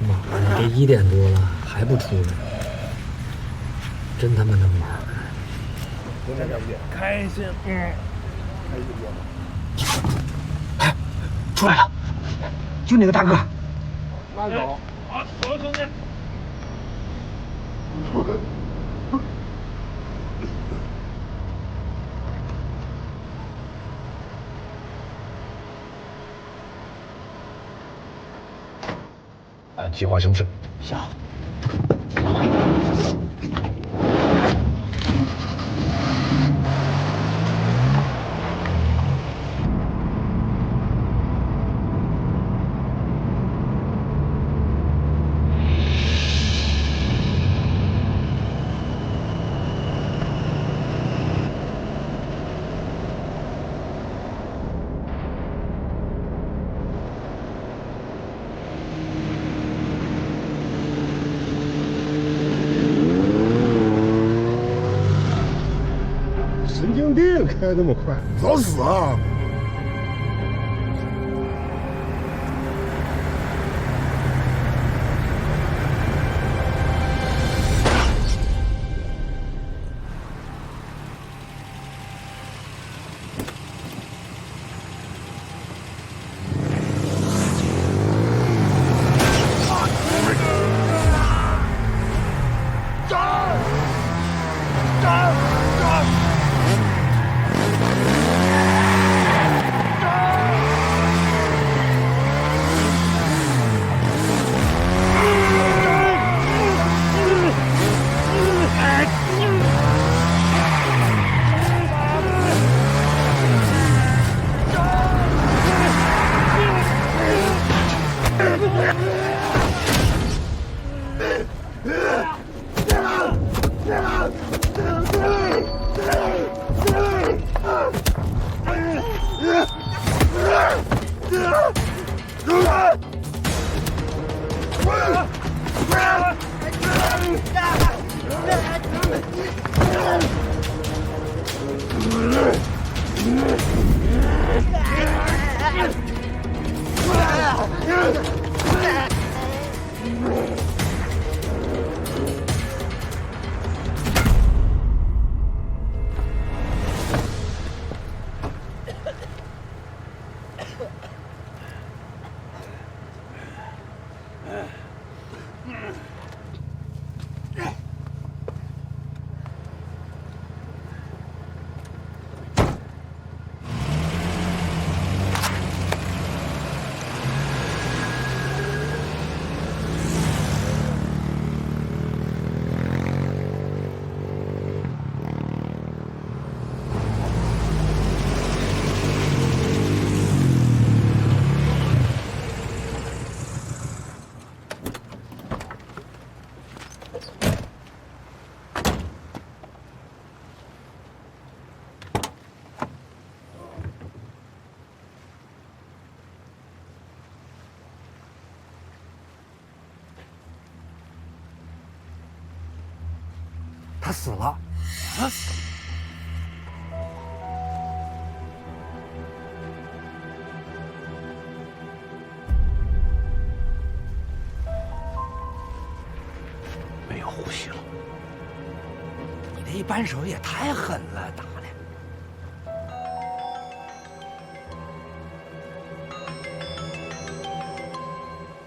妈的，都1点多了还不出来，真他妈能玩儿！开心，哎，出来了，就那个大哥。慢走，好，走，兄弟。按计划行事。下。神经病，开那么快，找死啊！他死了，啊！没有呼吸了。你这一扳手也太狠了，打